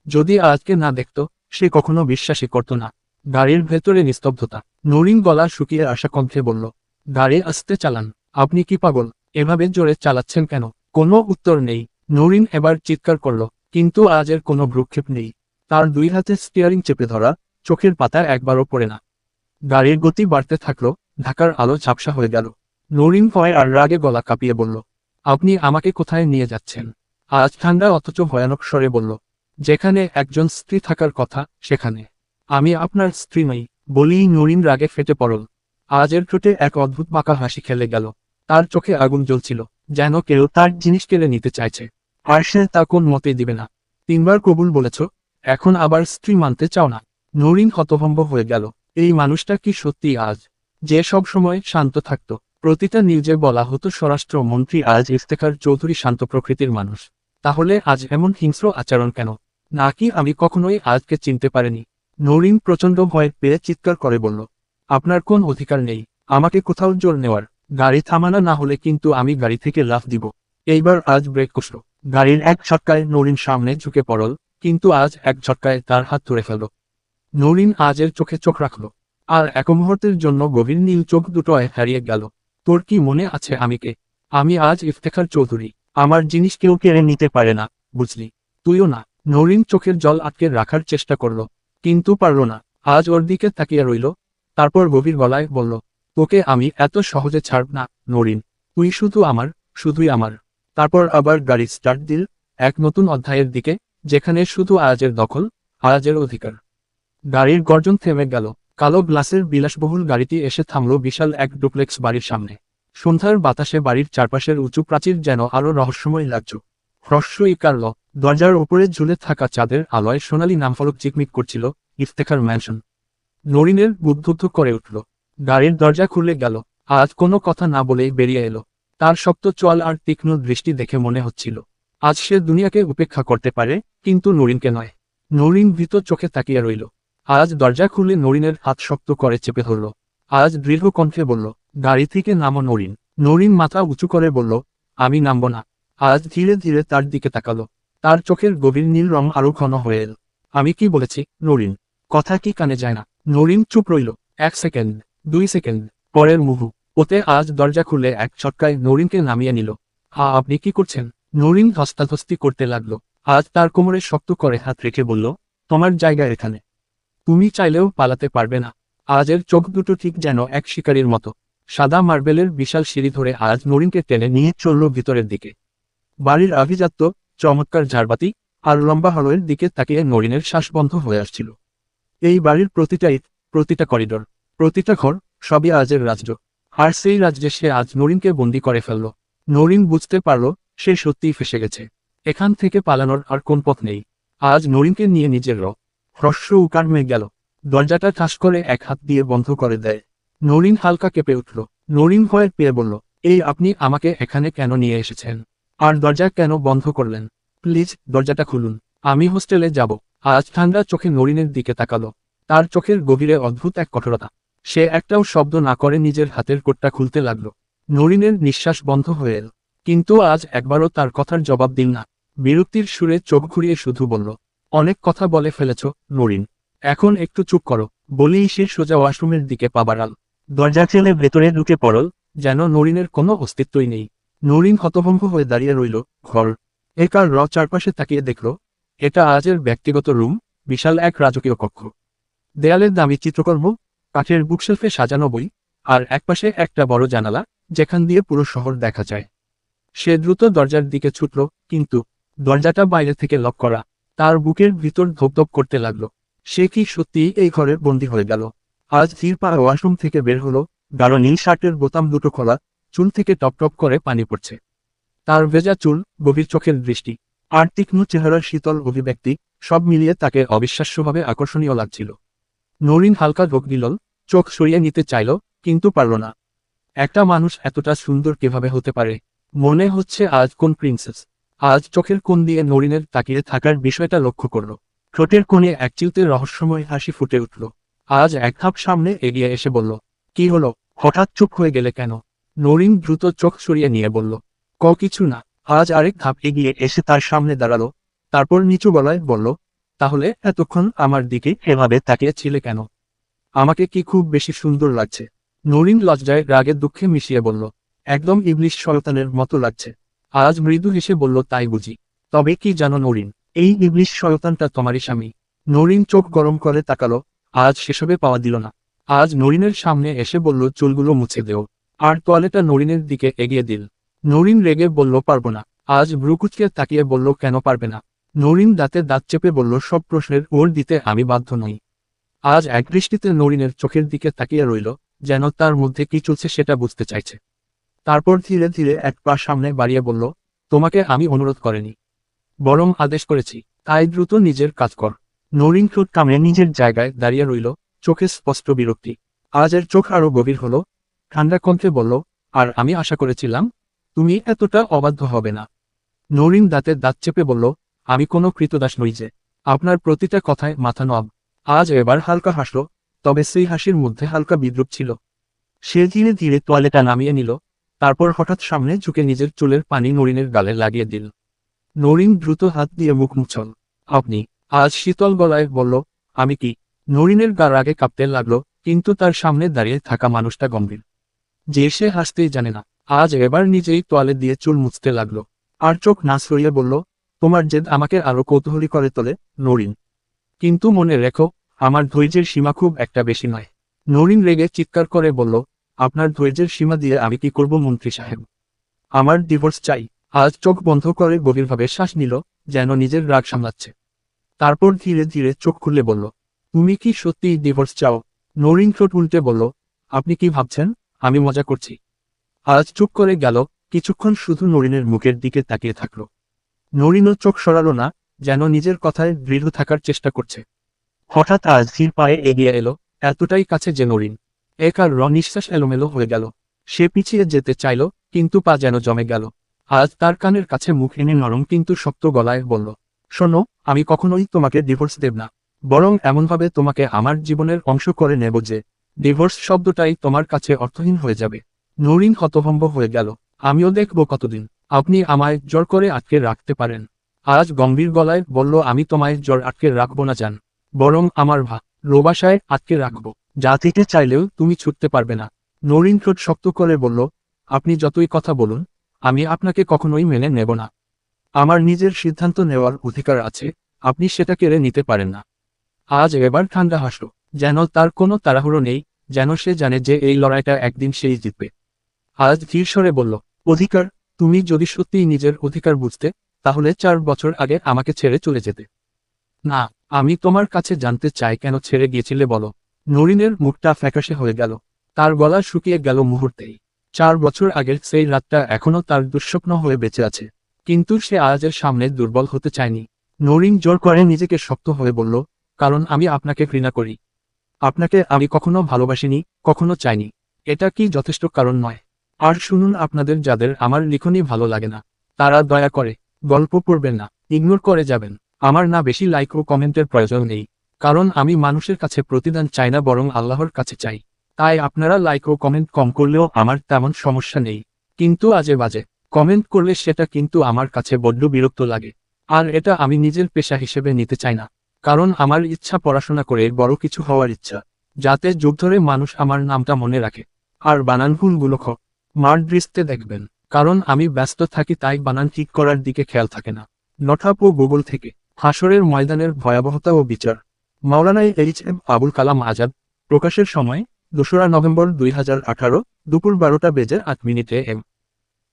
যদি আজকে না দেখত, সে কখনো বিশ্বাসই করত না। গাড়ির ভেতরে নিস্তব্ধতা। নৌরিন গলা শুকিয়ে আসা কণ্ঠে বলল, গাড়ি আস্তে চালান, আপনি কি পাগল? এভাবে জোরে চালাচ্ছেন কেন? কোনো উত্তর নেই। নৌরিন এবার চিৎকার করল, কিন্তু আজের কোনো ভ্রুক্ষেপ নেই। তার 2 হাতে স্টিয়ারিং চেপে ধরা, চোখের পাতা একবারও পড়ে না। গাড়ির গতি বাড়তে থাকলো, ঢাকার আলো ঝাপসা হয়ে গেল। নৌরিন ভয় আর রাগে গলা কাঁপিয়ে বলল, আপনি আমাকে কোথায় নিয়ে যাচ্ছেন? আজ ঠান্ডা অথচ ভয়ানক স্বরে বলল, যেখানে একজন স্ত্রী থাকার কথা সেখানে। আমি আপনার স্ত্রী নই বলেই নৌরিন রাগে ফেটে পড়ল। আজের ঠোঁটে এক অদ্ভুত বাঁকা হাসি খেলে গেল। তার চোখে আগুন জ্বলছিল, যেন কেউ তার জিনিস কেড়ে নিতে চাইছে, আর সে তা কোন মতেই দিবে না। 3 বার কবুল বলেছ, এখন আবার স্ত্রী মানতে চাও না? নৌরিন হতভম্ব হয়ে গেল। এই মানুষটা কি সত্যি আজ, যে সব সময় শান্ত থাকত? প্রতিটা নিউজে বলা হতো স্বরাষ্ট্র মন্ত্রী আজ ইফতেখার চৌধুরী শান্ত প্রকৃতির মানুষ, তাহলে আজ এমন হিংস্র আচরণ কেন? নাকি আমি কখনোই আজকে চিনতে পারিনি? নৌরিন প্রচণ্ড ভয় পেয়ে চিৎকার করে বলল, আপনার কোন অধিকার নেই আমাকে কোথাও জোর নেওয়ার। গাড়ি থামানা না হলে কিন্তু আমি গাড়ি থেকে লাফ দিব। এইবার আজ ব্রেক কষল। গাড়ির এক ঝটকায় নৌরিন সামনে ঝুঁকে পড়ল, কিন্তু আজ এক ঝটকায় তার হাত ধরে ফেলল। নৌরিন আজের চোখে চোখ রাখল, আর এক মুহূর্তের জন্য গভীর নীল চোখ দুটো হারিয়ে গেল। তোর কি মনে আছে আমি কে? আমি আজ ইফতেখার চৌধুরী। আমার জিনিস কেউ কেড়ে নিতে পারে না, বুঝলি? তুইও না। নৌরিন চোখের জল আটকে রাখার চেষ্টা করল, কিন্তু পারল না। আজ ওর দিকে তাকিয়ে রইল, তারপর গভীর গলায় বলল, তোকে আমি এত সহজে ছাড়ব না নৌরিন, তুই শুধু আমার, শুধুই আমার। তারপর আবার গাড়ি স্টার্ট দিল, এক নতুন অধ্যায়ের দিকে, যেখানে শুধু আজের দখল, আজের অধিকার। গাড়ির গর্জন থেমে গেল। কালো গ্লাসের বিলাসবহুল গাড়িটি এসে থামল বিশাল এক ডুপ্লেক্স বাড়ির সামনে। সন্ধ্যার বাতাসে বাড়ির চারপাশের উঁচু প্রাচীর যেন আরো রহস্যময় লাগছে। হ্রস্বই কারল, দরজার ওপরে ঝুলে থাকা চাঁদের আলোয় সোনালি নামফলক চিকমিক করছিল, ইফতেখার ম্যানশন। নরিনের বুদ্ধুদ্ধ করে উঠল। গাড়ির দরজা খুলে গেল। আজ কোনো কথা না বলেই বেরিয়ে এলো। তার শক্ত চোয়াল আর তীক্ষ্ণ দৃষ্টি দেখে মনে হচ্ছিল, আজ সে দুনিয়াকে উপেক্ষা করতে পারে, কিন্তু নরিনকে নয়। নরিন ভীত চোখে তাকিয়ে রইল। আজ দরজা খুলে নরিনের হাত শক্ত করে চেপে ধরল। আজ দৃঢ় কণ্ঠে বলল, গাড়ি থেকে নামো নরিন। নরিন মাথা উঁচু করে বলল, আমি নামব না। আজ ধীরে ধীরে তার দিকে তাকালো। তার চোখের গভীর নীল রং আরো ঘন হয়ে এল। আমি কি বলেছি নরিন? কথা কি কানে যায় না? নরিন চুপ রইল। 1 সেকেন্ড, 2 সেকেন্ড, পরের মুহূর্তে আজ দরজা খুলে এক ছটকায় নরিনকে নামিয়ে নিল। আপনি কি করছেন? নরিন ধস্তাধস্তি করতে লাগলো। আজ তার কোমরে শক্ত করে হাত রেখে বলল, তোমার জায়গা এখানে। তুমি চাইলেও পালাতে পারবে না। আজের চোখ দুটো ঠিক যেন এক শিকারীর মতো। সাদা মার্বেলের বিশাল সিঁড়ি ধরে আজ নরিনকে টেনে নিয়ে চলল ভিতরের দিকে। বাড়ির আভিজাত্য, চমৎকার ঝাড়বাতি আর লম্বা হলওয়ের দিকে তাকিয়ে নরিনের শ্বাস বন্ধ হয়ে আসছিল। এই বাড়ির প্রতিটা ইট, প্রতিটা করিডোর, প্রতিটা ঘর, সবই আজের রাজ্য। আর সেই রাজ্যে সে আজ নরিনকে বন্দি করে ফেলল। নরিন বুঝতে পারল সে সত্যিই ফেসে গেছে। এখান থেকে পালানোর আর কোন পথ নেই। আজ নরিনকে নিয়ে নিজের হ্রস্ব উকার মেয়ে গেল। দরজাটা ঠাস করে এক হাত দিয়ে বন্ধ করে দেয়। নরিন হালকা কেঁপে উঠল। নরিন ভয়ে পেয়ে বলল, এই আপনি আমাকে এখানে কেন নিয়ে এসেছেন? আর দরজা কেন বন্ধ করলেন? প্লিজ দরজাটা খুলুন, আমি হোস্টেলে যাব। আজ ঠান্ডা চোখে নরিনের দিকে তাকালো। তার চোখের গভীরে অদ্ভুত এক কঠোরতা। সে একটাও শব্দ না করে নিজের হাতের কোটটা খুলতে লাগলো। নরিনের নিঃশ্বাস বন্ধ হয়ে এল। কিন্তু আজ একবারও তার কথার জবাব দিল না। বিরক্তির সুরে চোখ ঘুরিয়ে শুধু বলল, অনেক কথা বলে ফেলেছ নরিন, এখন একটু চুপ করো। বলেই সে সোজা ওয়াশরুমের দিকে পা বাড়াল। দরজা ঠেলে ভেতরে ঢুকে পড়ল, যেন নরিনের কোনো অস্তিত্বই নেই। নরিন হতভম্ব হয়ে দাঁড়িয়ে রইল। ঘর একার চারপাশে তাকিয়ে দেখল, এটা আজের ব্যক্তিগত রুম, বিশাল এক রাজকীয় কক্ষ। দেয়ালের দামি চিত্রকর্ম, কাঠের বুকশেলফে সাজানো বই, আর একপাশে একটা বড় জানালা, যেখান দিয়ে পুরো শহর দেখা যায়। সে দ্রুত দরজার দিকে ছুটল, কিন্তু দরজাটা বাইরে থেকে লক করা। তার বুকের ভিতর ধপধপ করতে লাগলো। সে কি সত্যিই এই ঘরে বন্দী হয়ে গেল? আজ ধীর পা ওয়াশরুম থেকে বের হলো। গাঢ় নীল শার্টের বোতাম দুটো খোলা, চুল থেকে টপ টপ করে পানি পড়ছে। তার ভেজা চুল, গভীর চোখের দৃষ্টি, আর তীক্ষ্ণ চেহারার শীতল অভিব্যক্তি, সব মিলিয়ে তাকে অবিশ্বাস্যভাবে আকর্ষণীয় লাগছিল। নরিন হালকা ঢোক দিল, চোখ সরিয়ে নিতে চাইল, কিন্তু পারল না। একটা মানুষ এতটা সুন্দর কিভাবে হতে পারে? মনে হচ্ছে আজ কোন প্রিন্সেস। আজ চোখের কোণ দিয়ে নরিনের তাকিয়ে থাকার বিষয়টা লক্ষ্য করল। ঠোঁটের কোণে এক চিলতে রহস্যময় হাসি ফুটে উঠল। আজ এক ধাপ সামনে এগিয়ে এসে বলল, কি হলো? হঠাৎ চুপ হয়ে গেলে কেন? নরিন দ্রুত চোখ সরিয়ে নিয়ে বলল, কিছু না। আজ আরেক ধাপ এগিয়ে এসে তার সামনে দাঁড়ালো। তারপর নিচু গলায় বলল, তাহলে এতক্ষণ আমার দিকে এভাবে তাকিয়েছিলে কেন? আমাকে কি খুব বেশি সুন্দর লাগছে? নরিন লজ্জায় রাগে দুঃখে মিশিয়ে বলল, একদম ইবলিশ শয়তানের মতো লাগছে। আজ মৃদু হেসে বলল, তাই বুঝি? তবে কি জানো নরিন, এই ইবলিশ শয়তানটা তোমারই স্বামী। নরিন চোখ গরম করে তাকালো। আজ সেসবে পাওয়া দিল না। আজ নরিনের সামনে এসে বলল, চুলগুলো মুছে দেও। আর তোয়ালেটা নরিনের দিকে এগিয়ে দিল। নরিন রেগে বলল, পারবো না। আজ ভ্রুকুচকে তাকিয়ে বলল, কেন পারবে না? নরিন দাঁতে দাঁত চেপে বলল, সব প্রশ্নের ওর দিতে আমি বাধ্য নই। আজ এক দৃষ্টিতে নরিনের চোখের দিকে তাকিয়ে রইল, যেন তার মধ্যে কি চলছে সেটা বুঝতে চাইছে। তারপর ধীরে ধীরে এক পা সামনে বাড়িয়ে বলল, তোমাকে আমি অনুরোধ করিনি, বরং আদেশ করেছি। তাই দ্রুত নিজের কাজ কর। নরিন ঠোঁট কামড়ে নিজের জায়গায় দাঁড়িয়ে রইল, চোখে স্পষ্ট বিরক্তি। আজের চোখ আরো গভীর হলো। ঠান্ডা কণ্ঠে বলল, আর আমি আশা করেছিলাম তুমি এতটা অবাধ্য হবে না। নরিন দাঁতে দাঁত চেপে বলল, আমি কোনো কৃতদাস নই যে আপনার প্রতিটা কথায় মাথা নোয়াব। আজ এবার হালকা হাসল, তবে সেই হাসির মধ্যে হালকা বিদ্রুপ ছিল। সে ধীরে ধীরে তোয়ালেটা নামিয়ে নিল। তারপর হঠাৎ সামনে ঝুঁকে নিজের চুলের পানি নরিনের গালে লাগিয়ে দিল। নরিন দ্রুত হাত দিয়ে মুখ মুছল। আপনি? আজ শীতল গলায় বলল, আমি কি? নরিনের গা রাগে কাঁপতে লাগলো, কিন্তু তার সামনে দাঁড়িয়ে থাকা মানুষটা গম্ভীর, যে সে হাসতেই জানে না। আজ এবার নিজেই তোয়ালে দিয়ে চুল মুছতে লাগলো। আর চোখ না সরিয়ে বলল, তোমার জেদ আমাকে আরো কৌতূহলী করে তোলে নরিন। কিন্তু মনে রেখো, আমার ধৈর্যের সীমা খুব একটা বেশি নয়। নরিন রেগে চিৎকার করে বলল, আপনার ধৈর্যের সীমা দিয়ে আমি কি করব মন্ত্রী সাহেব? আমার ডিভোর্স চাই। আজ চোখ বন্ধ করে গভীরভাবে শ্বাস নিল, যেন নিজের রাগ সামলাচ্ছে। তারপর ধীরে ধীরে চোখ খুলে বলল, তুমি কি সত্যিই ডিভোর্স চাও? নরিন ঠোঁট উল্টে বলল, আপনি কি ভাবছেন আমি মজা করছি? আজ চুপ করে গেল, কিছুক্ষণ শুধু নরিনের মুখের দিকে তাকিয়ে থাকল। নরিনও চোখ সরালো না, যেন নিজের কথায় দৃঢ় থাকার চেষ্টা করছে। হঠাৎ আজ ধীর পায়ে এগিয়ে এলো, এতটাই কাছে যে নরিন একার নিঃশ্বাস এলোমেলো হয়ে গেল। সে পিছিয়ে যেতে চাইল, কিন্তু পা যেন জমে গেল। আজ তার কানের কাছে মুখ এনে নরম কিন্তু শক্ত গলায় বলল, শোনো, আমি কখনোই তোমাকে ডিভোর্স দেব না, বরং এমনভাবে তোমাকে আমার জীবনের অংশ করে নেব যে ডিভোর্স শব্দটাই তোমার কাছে অর্থহীন হয়ে যাবে। নরিন হতভম্ব হয়ে গেল। আমিও দেখব কতদিন আপনি আমায় জোর করে আটকে রাখতে পারেন। আজ গম্ভীর গলায় বলল, আমি তোমায় জোর আটকে রাখবো না জান, বরং আমার রোবাসায় আটকে রাখবো, যা থেকে চাইলেও তুমি ছুটতে পারবে না। নরিন ঠোঁট শক্ত করে বলল, আপনি যতই কথা বলুন, আমি আপনাকে কখনোই মেনে নেব না। আমার নিজের সিদ্ধান্ত নেওয়ার অধিকার আছে, আপনি সেটা কেড়ে নিতে পারেন না। আজ এবার ঠান্ডা হাসল, যেন তার কোনো তাড়াহুড়ো নেই, যেন সে জানে যে এই লড়াইটা একদিন সেই জিতবে। আজ ধীর স্বরে বলল, অধিকার? তুমি যদি সত্যিই নিজের অধিকার বুঝতে, তাহলে 4 বছর আগে আমাকে ছেড়ে চলে যেতে। না, আমি তোমার কাছে জানতে চাই কেন ছেড়ে গিয়েছিলে বলো। নরিনের মুখটা ফ্যাকাশে হয়ে গেল, তার গলা শুকিয়ে গেল মুহূর্তেই। 4 বছর আগের সেই রাতটা এখনো তার দুঃস্বপ্ন হয়ে বেঁচে আছে, কিন্তু সে আজের সামনে দুর্বল হতে চায়নি। নরিন জোর করে নিজেকে শক্ত হয়ে বলল, কারণ আমি আপনাকে ঘৃণা করি। আপনাকে আমি কখনো ভালোবাসিনি, কখনো চাইনি। এটা কি যথেষ্ট কারণ নয়? আর শুনুন, আপনাদের যাদের আমার লিখনই ভালো লাগে না, তারা দয়া করে গল্প পড়বেন না, ইগনোর করে যাবেন। আমার না বেশি লাইক ও কমেন্টের প্রয়োজন নেই, কারণ আমি মানুষের কাছে প্রতিদান চাই না, বরং আল্লাহর কাছে চাই। তাই আপনারা লাইক ও কমেন্ট কম করলেও আমার তেমন সমস্যা নেই, কিন্তু আজে বাজে কমেন্ট করলে সেটা কিন্তু আমার কাছে বড্ড বিরক্ত লাগে। আর এটা আমি নিজের পেশা হিসেবে নিতে চাই না, কারণ আমার ইচ্ছা পড়াশোনা করে বড় কিছু হওয়ার ইচ্ছা, যাতে যুগ ধরে মানুষ আমার নামটা মনে রাখে। আর বানান ভুলগুলো মার দৃষ্টিতে দেখবেন, কারণ আমি ব্যস্ত থাকি, তাই বানান ঠিক করার দিকে খেয়াল থাকে না। নঠাপ ও গুগল থেকে হাসরের ময়দানের ভয়াবহতা ও বিচার, মাওলানা এইচ.এম. আবুল কালাম আজাদ। প্রকাশের সময় 2রা নভেম্বর 2018, দুপুর 12:08 এম।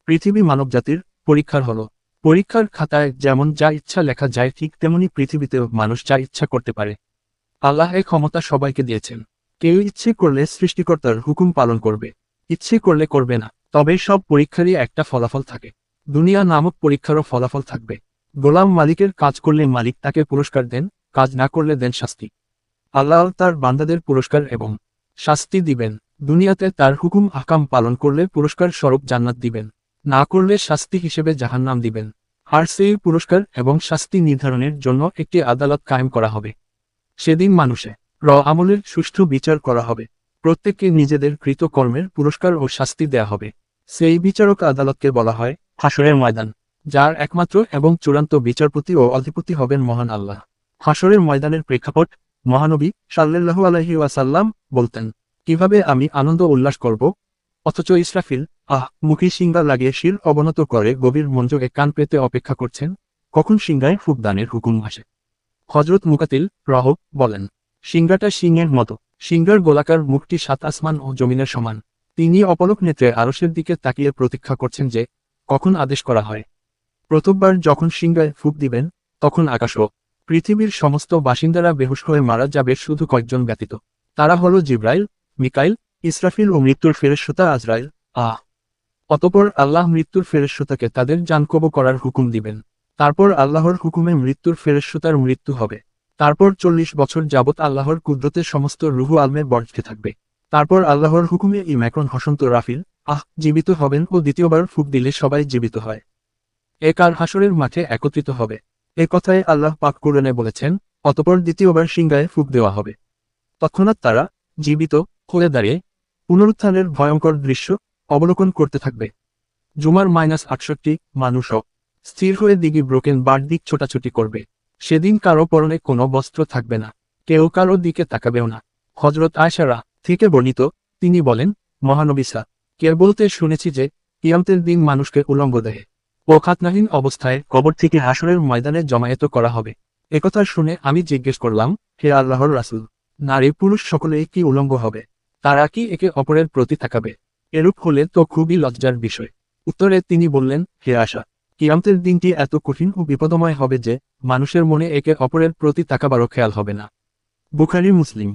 পৃথিবী মানবজাতির পরীক্ষার হলো। পরীক্ষার খাতায় যেমন যা ইচ্ছা লেখা যায়, ঠিক তেমনি পৃথিবীতেও মানুষ যা ইচ্ছা করতে পারে। আল্লাহ এই ক্ষমতা সবাইকে দিয়েছেন। কেউ ইচ্ছে করলে সৃষ্টিকর্তার হুকুম পালন করবে, ইচ্ছে করলে করবে না। তবে সব পরীক্ষারই একটা ফলাফল থাকে। দুনিয়া নামক পরীক্ষারও ফলাফল থাকবে। গোলাম মালিকের কাজ করলে মালিক তাকে পুরস্কার দেন, কাজ না করলে দেন শাস্তি। আল্লাহ তার বান্দাদের পুরস্কার এবং শাস্তি দিবেন। দুনিয়াতে তার হুকুম আহকাম পালন করলে পুরস্কার স্বরূপ জান্নাত দিবেন, না করলে শাস্তি হিসেবে জাহান্নাম দিবেন। আর সেই পুরস্কার এবং শাস্তি নির্ধারণের জন্য একটি আদালত কায়েম করা হবে। সেদিন মানুষে আমলের সুষ্ঠু বিচার করা হবে। প্রত্যেককে নিজেদের কৃত কর্মের পুরস্কার ও শাস্তি দেয়া হবে। সেই বিচারক আদালতকে বলা হয় হাসরের ময়দান, যার একমাত্র এবং চূড়ান্ত বিচারপতি ও অধিপতি হবেন মহান আল্লাহ। হাসরের ময়দানের প্রেক্ষাপট, মহানবী সাল্লাল্লাহু আলাইহি ওয়াসাল্লাম বলতেন, কিভাবে আমি আনন্দ উল্লাস করব, অথচ ইসরাফিল মুখে সিংহা লাগিয়ে শির অবনত করে গভীর মনোযোগে কান পেতে অপেক্ষা করছেন, কখন সিংহায় ফুক দানের হুকুম আসে। হযরত মুকাতিল বলেন, সিংহাটা সিংহের মতো, সিংহার গোলাকার মুখটি 7 আসমান ও জমিনের সমান। তিনি অপলক নেত্রে আরশের দিকে তাকিয়ে প্রতীক্ষা করছেন যে কখন আদেশ করা হয়। প্রথমবার যখন সিংহায় ফুক দিবেন, তখন আকাশ ও পৃথিবীর সমস্ত বাসিন্দারা বেহুশ হয়ে মারা যাবে, শুধু কয়েকজন ব্যতীত। তারা হলো জিব্রাইল, মিকাইল, ইসরাফিল ও মৃত্যুর ফেরেশতা আজরাইল। অতঃপর আল্লাহ মৃত্যুর ফেরেশতাকে তাদের জান কবয করার হুকুম দিবেন। তারপর আল্লাহর হুকুমে মৃত্যুর ফেরেশতার মৃত্যু হবে। তারপর 40 বছর যাবৎ আল্লাহর কুদরতে সমস্ত রুহু আলমে বর্জ্যে থাকবে। তারপর আল্লাহর হুকুমে ইমাক্রন হসন্ত রাফিল জীবিত হবেন ও দ্বিতীয়বার ফুক দিলে সবাই জীবিত হয়। কার হাসরের মাঠে একত্রিত হবে। এ কথায় আল্লাহ পাক কুরআনে বলেছেন, অতঃপর দ্বিতীয়বার সিংহায় ফুক দেওয়া হবে। তৎক্ষণাৎ তারা জীবিত হয়ে দাঁড়িয়ে পুনরুত্থানের ভয়ঙ্কর দৃশ্য অবলোকন করতে থাকবে। জুমার -68 মানুষও স্থির হয়ে দিকে ব্রোকেন বার দিক ছোটাছুটি করবে। সেদিন কারো পরনে কোনো বস্ত্র থাকবে না, কেউ কারো দিকে তাকাবেও না। হযরত আয়েশা থেকে বর্ণিত, তিনি বলেন, মহানবী কে বলতে শুনেছি যে কিয়ামতের দিন মানুষকে উলঙ্গ দেহে ও খাতনাহীন অবস্থায় কবর থেকে হাসরের ময়দানে জমায়েত করা হবে। একথা শুনে আমি জিজ্ঞেস করলাম, হে আল্লাহর রাসূল, নারী পুরুষ সকলেই কি উলঙ্গ হবে? তারা কি একে অপরের প্রতি তাকাবে? এরূপ হলে তো খুবই লজ্জার বিষয়। উত্তরে তিনি বললেন, হে আয়েশা, কিয়ামতের দিনটি এত কঠিন ও বিপদময় হবে যে মানুষের মনে একে অপরের প্রতি তাকাবারও খেয়াল হবে না। বুখারী মুসলিম।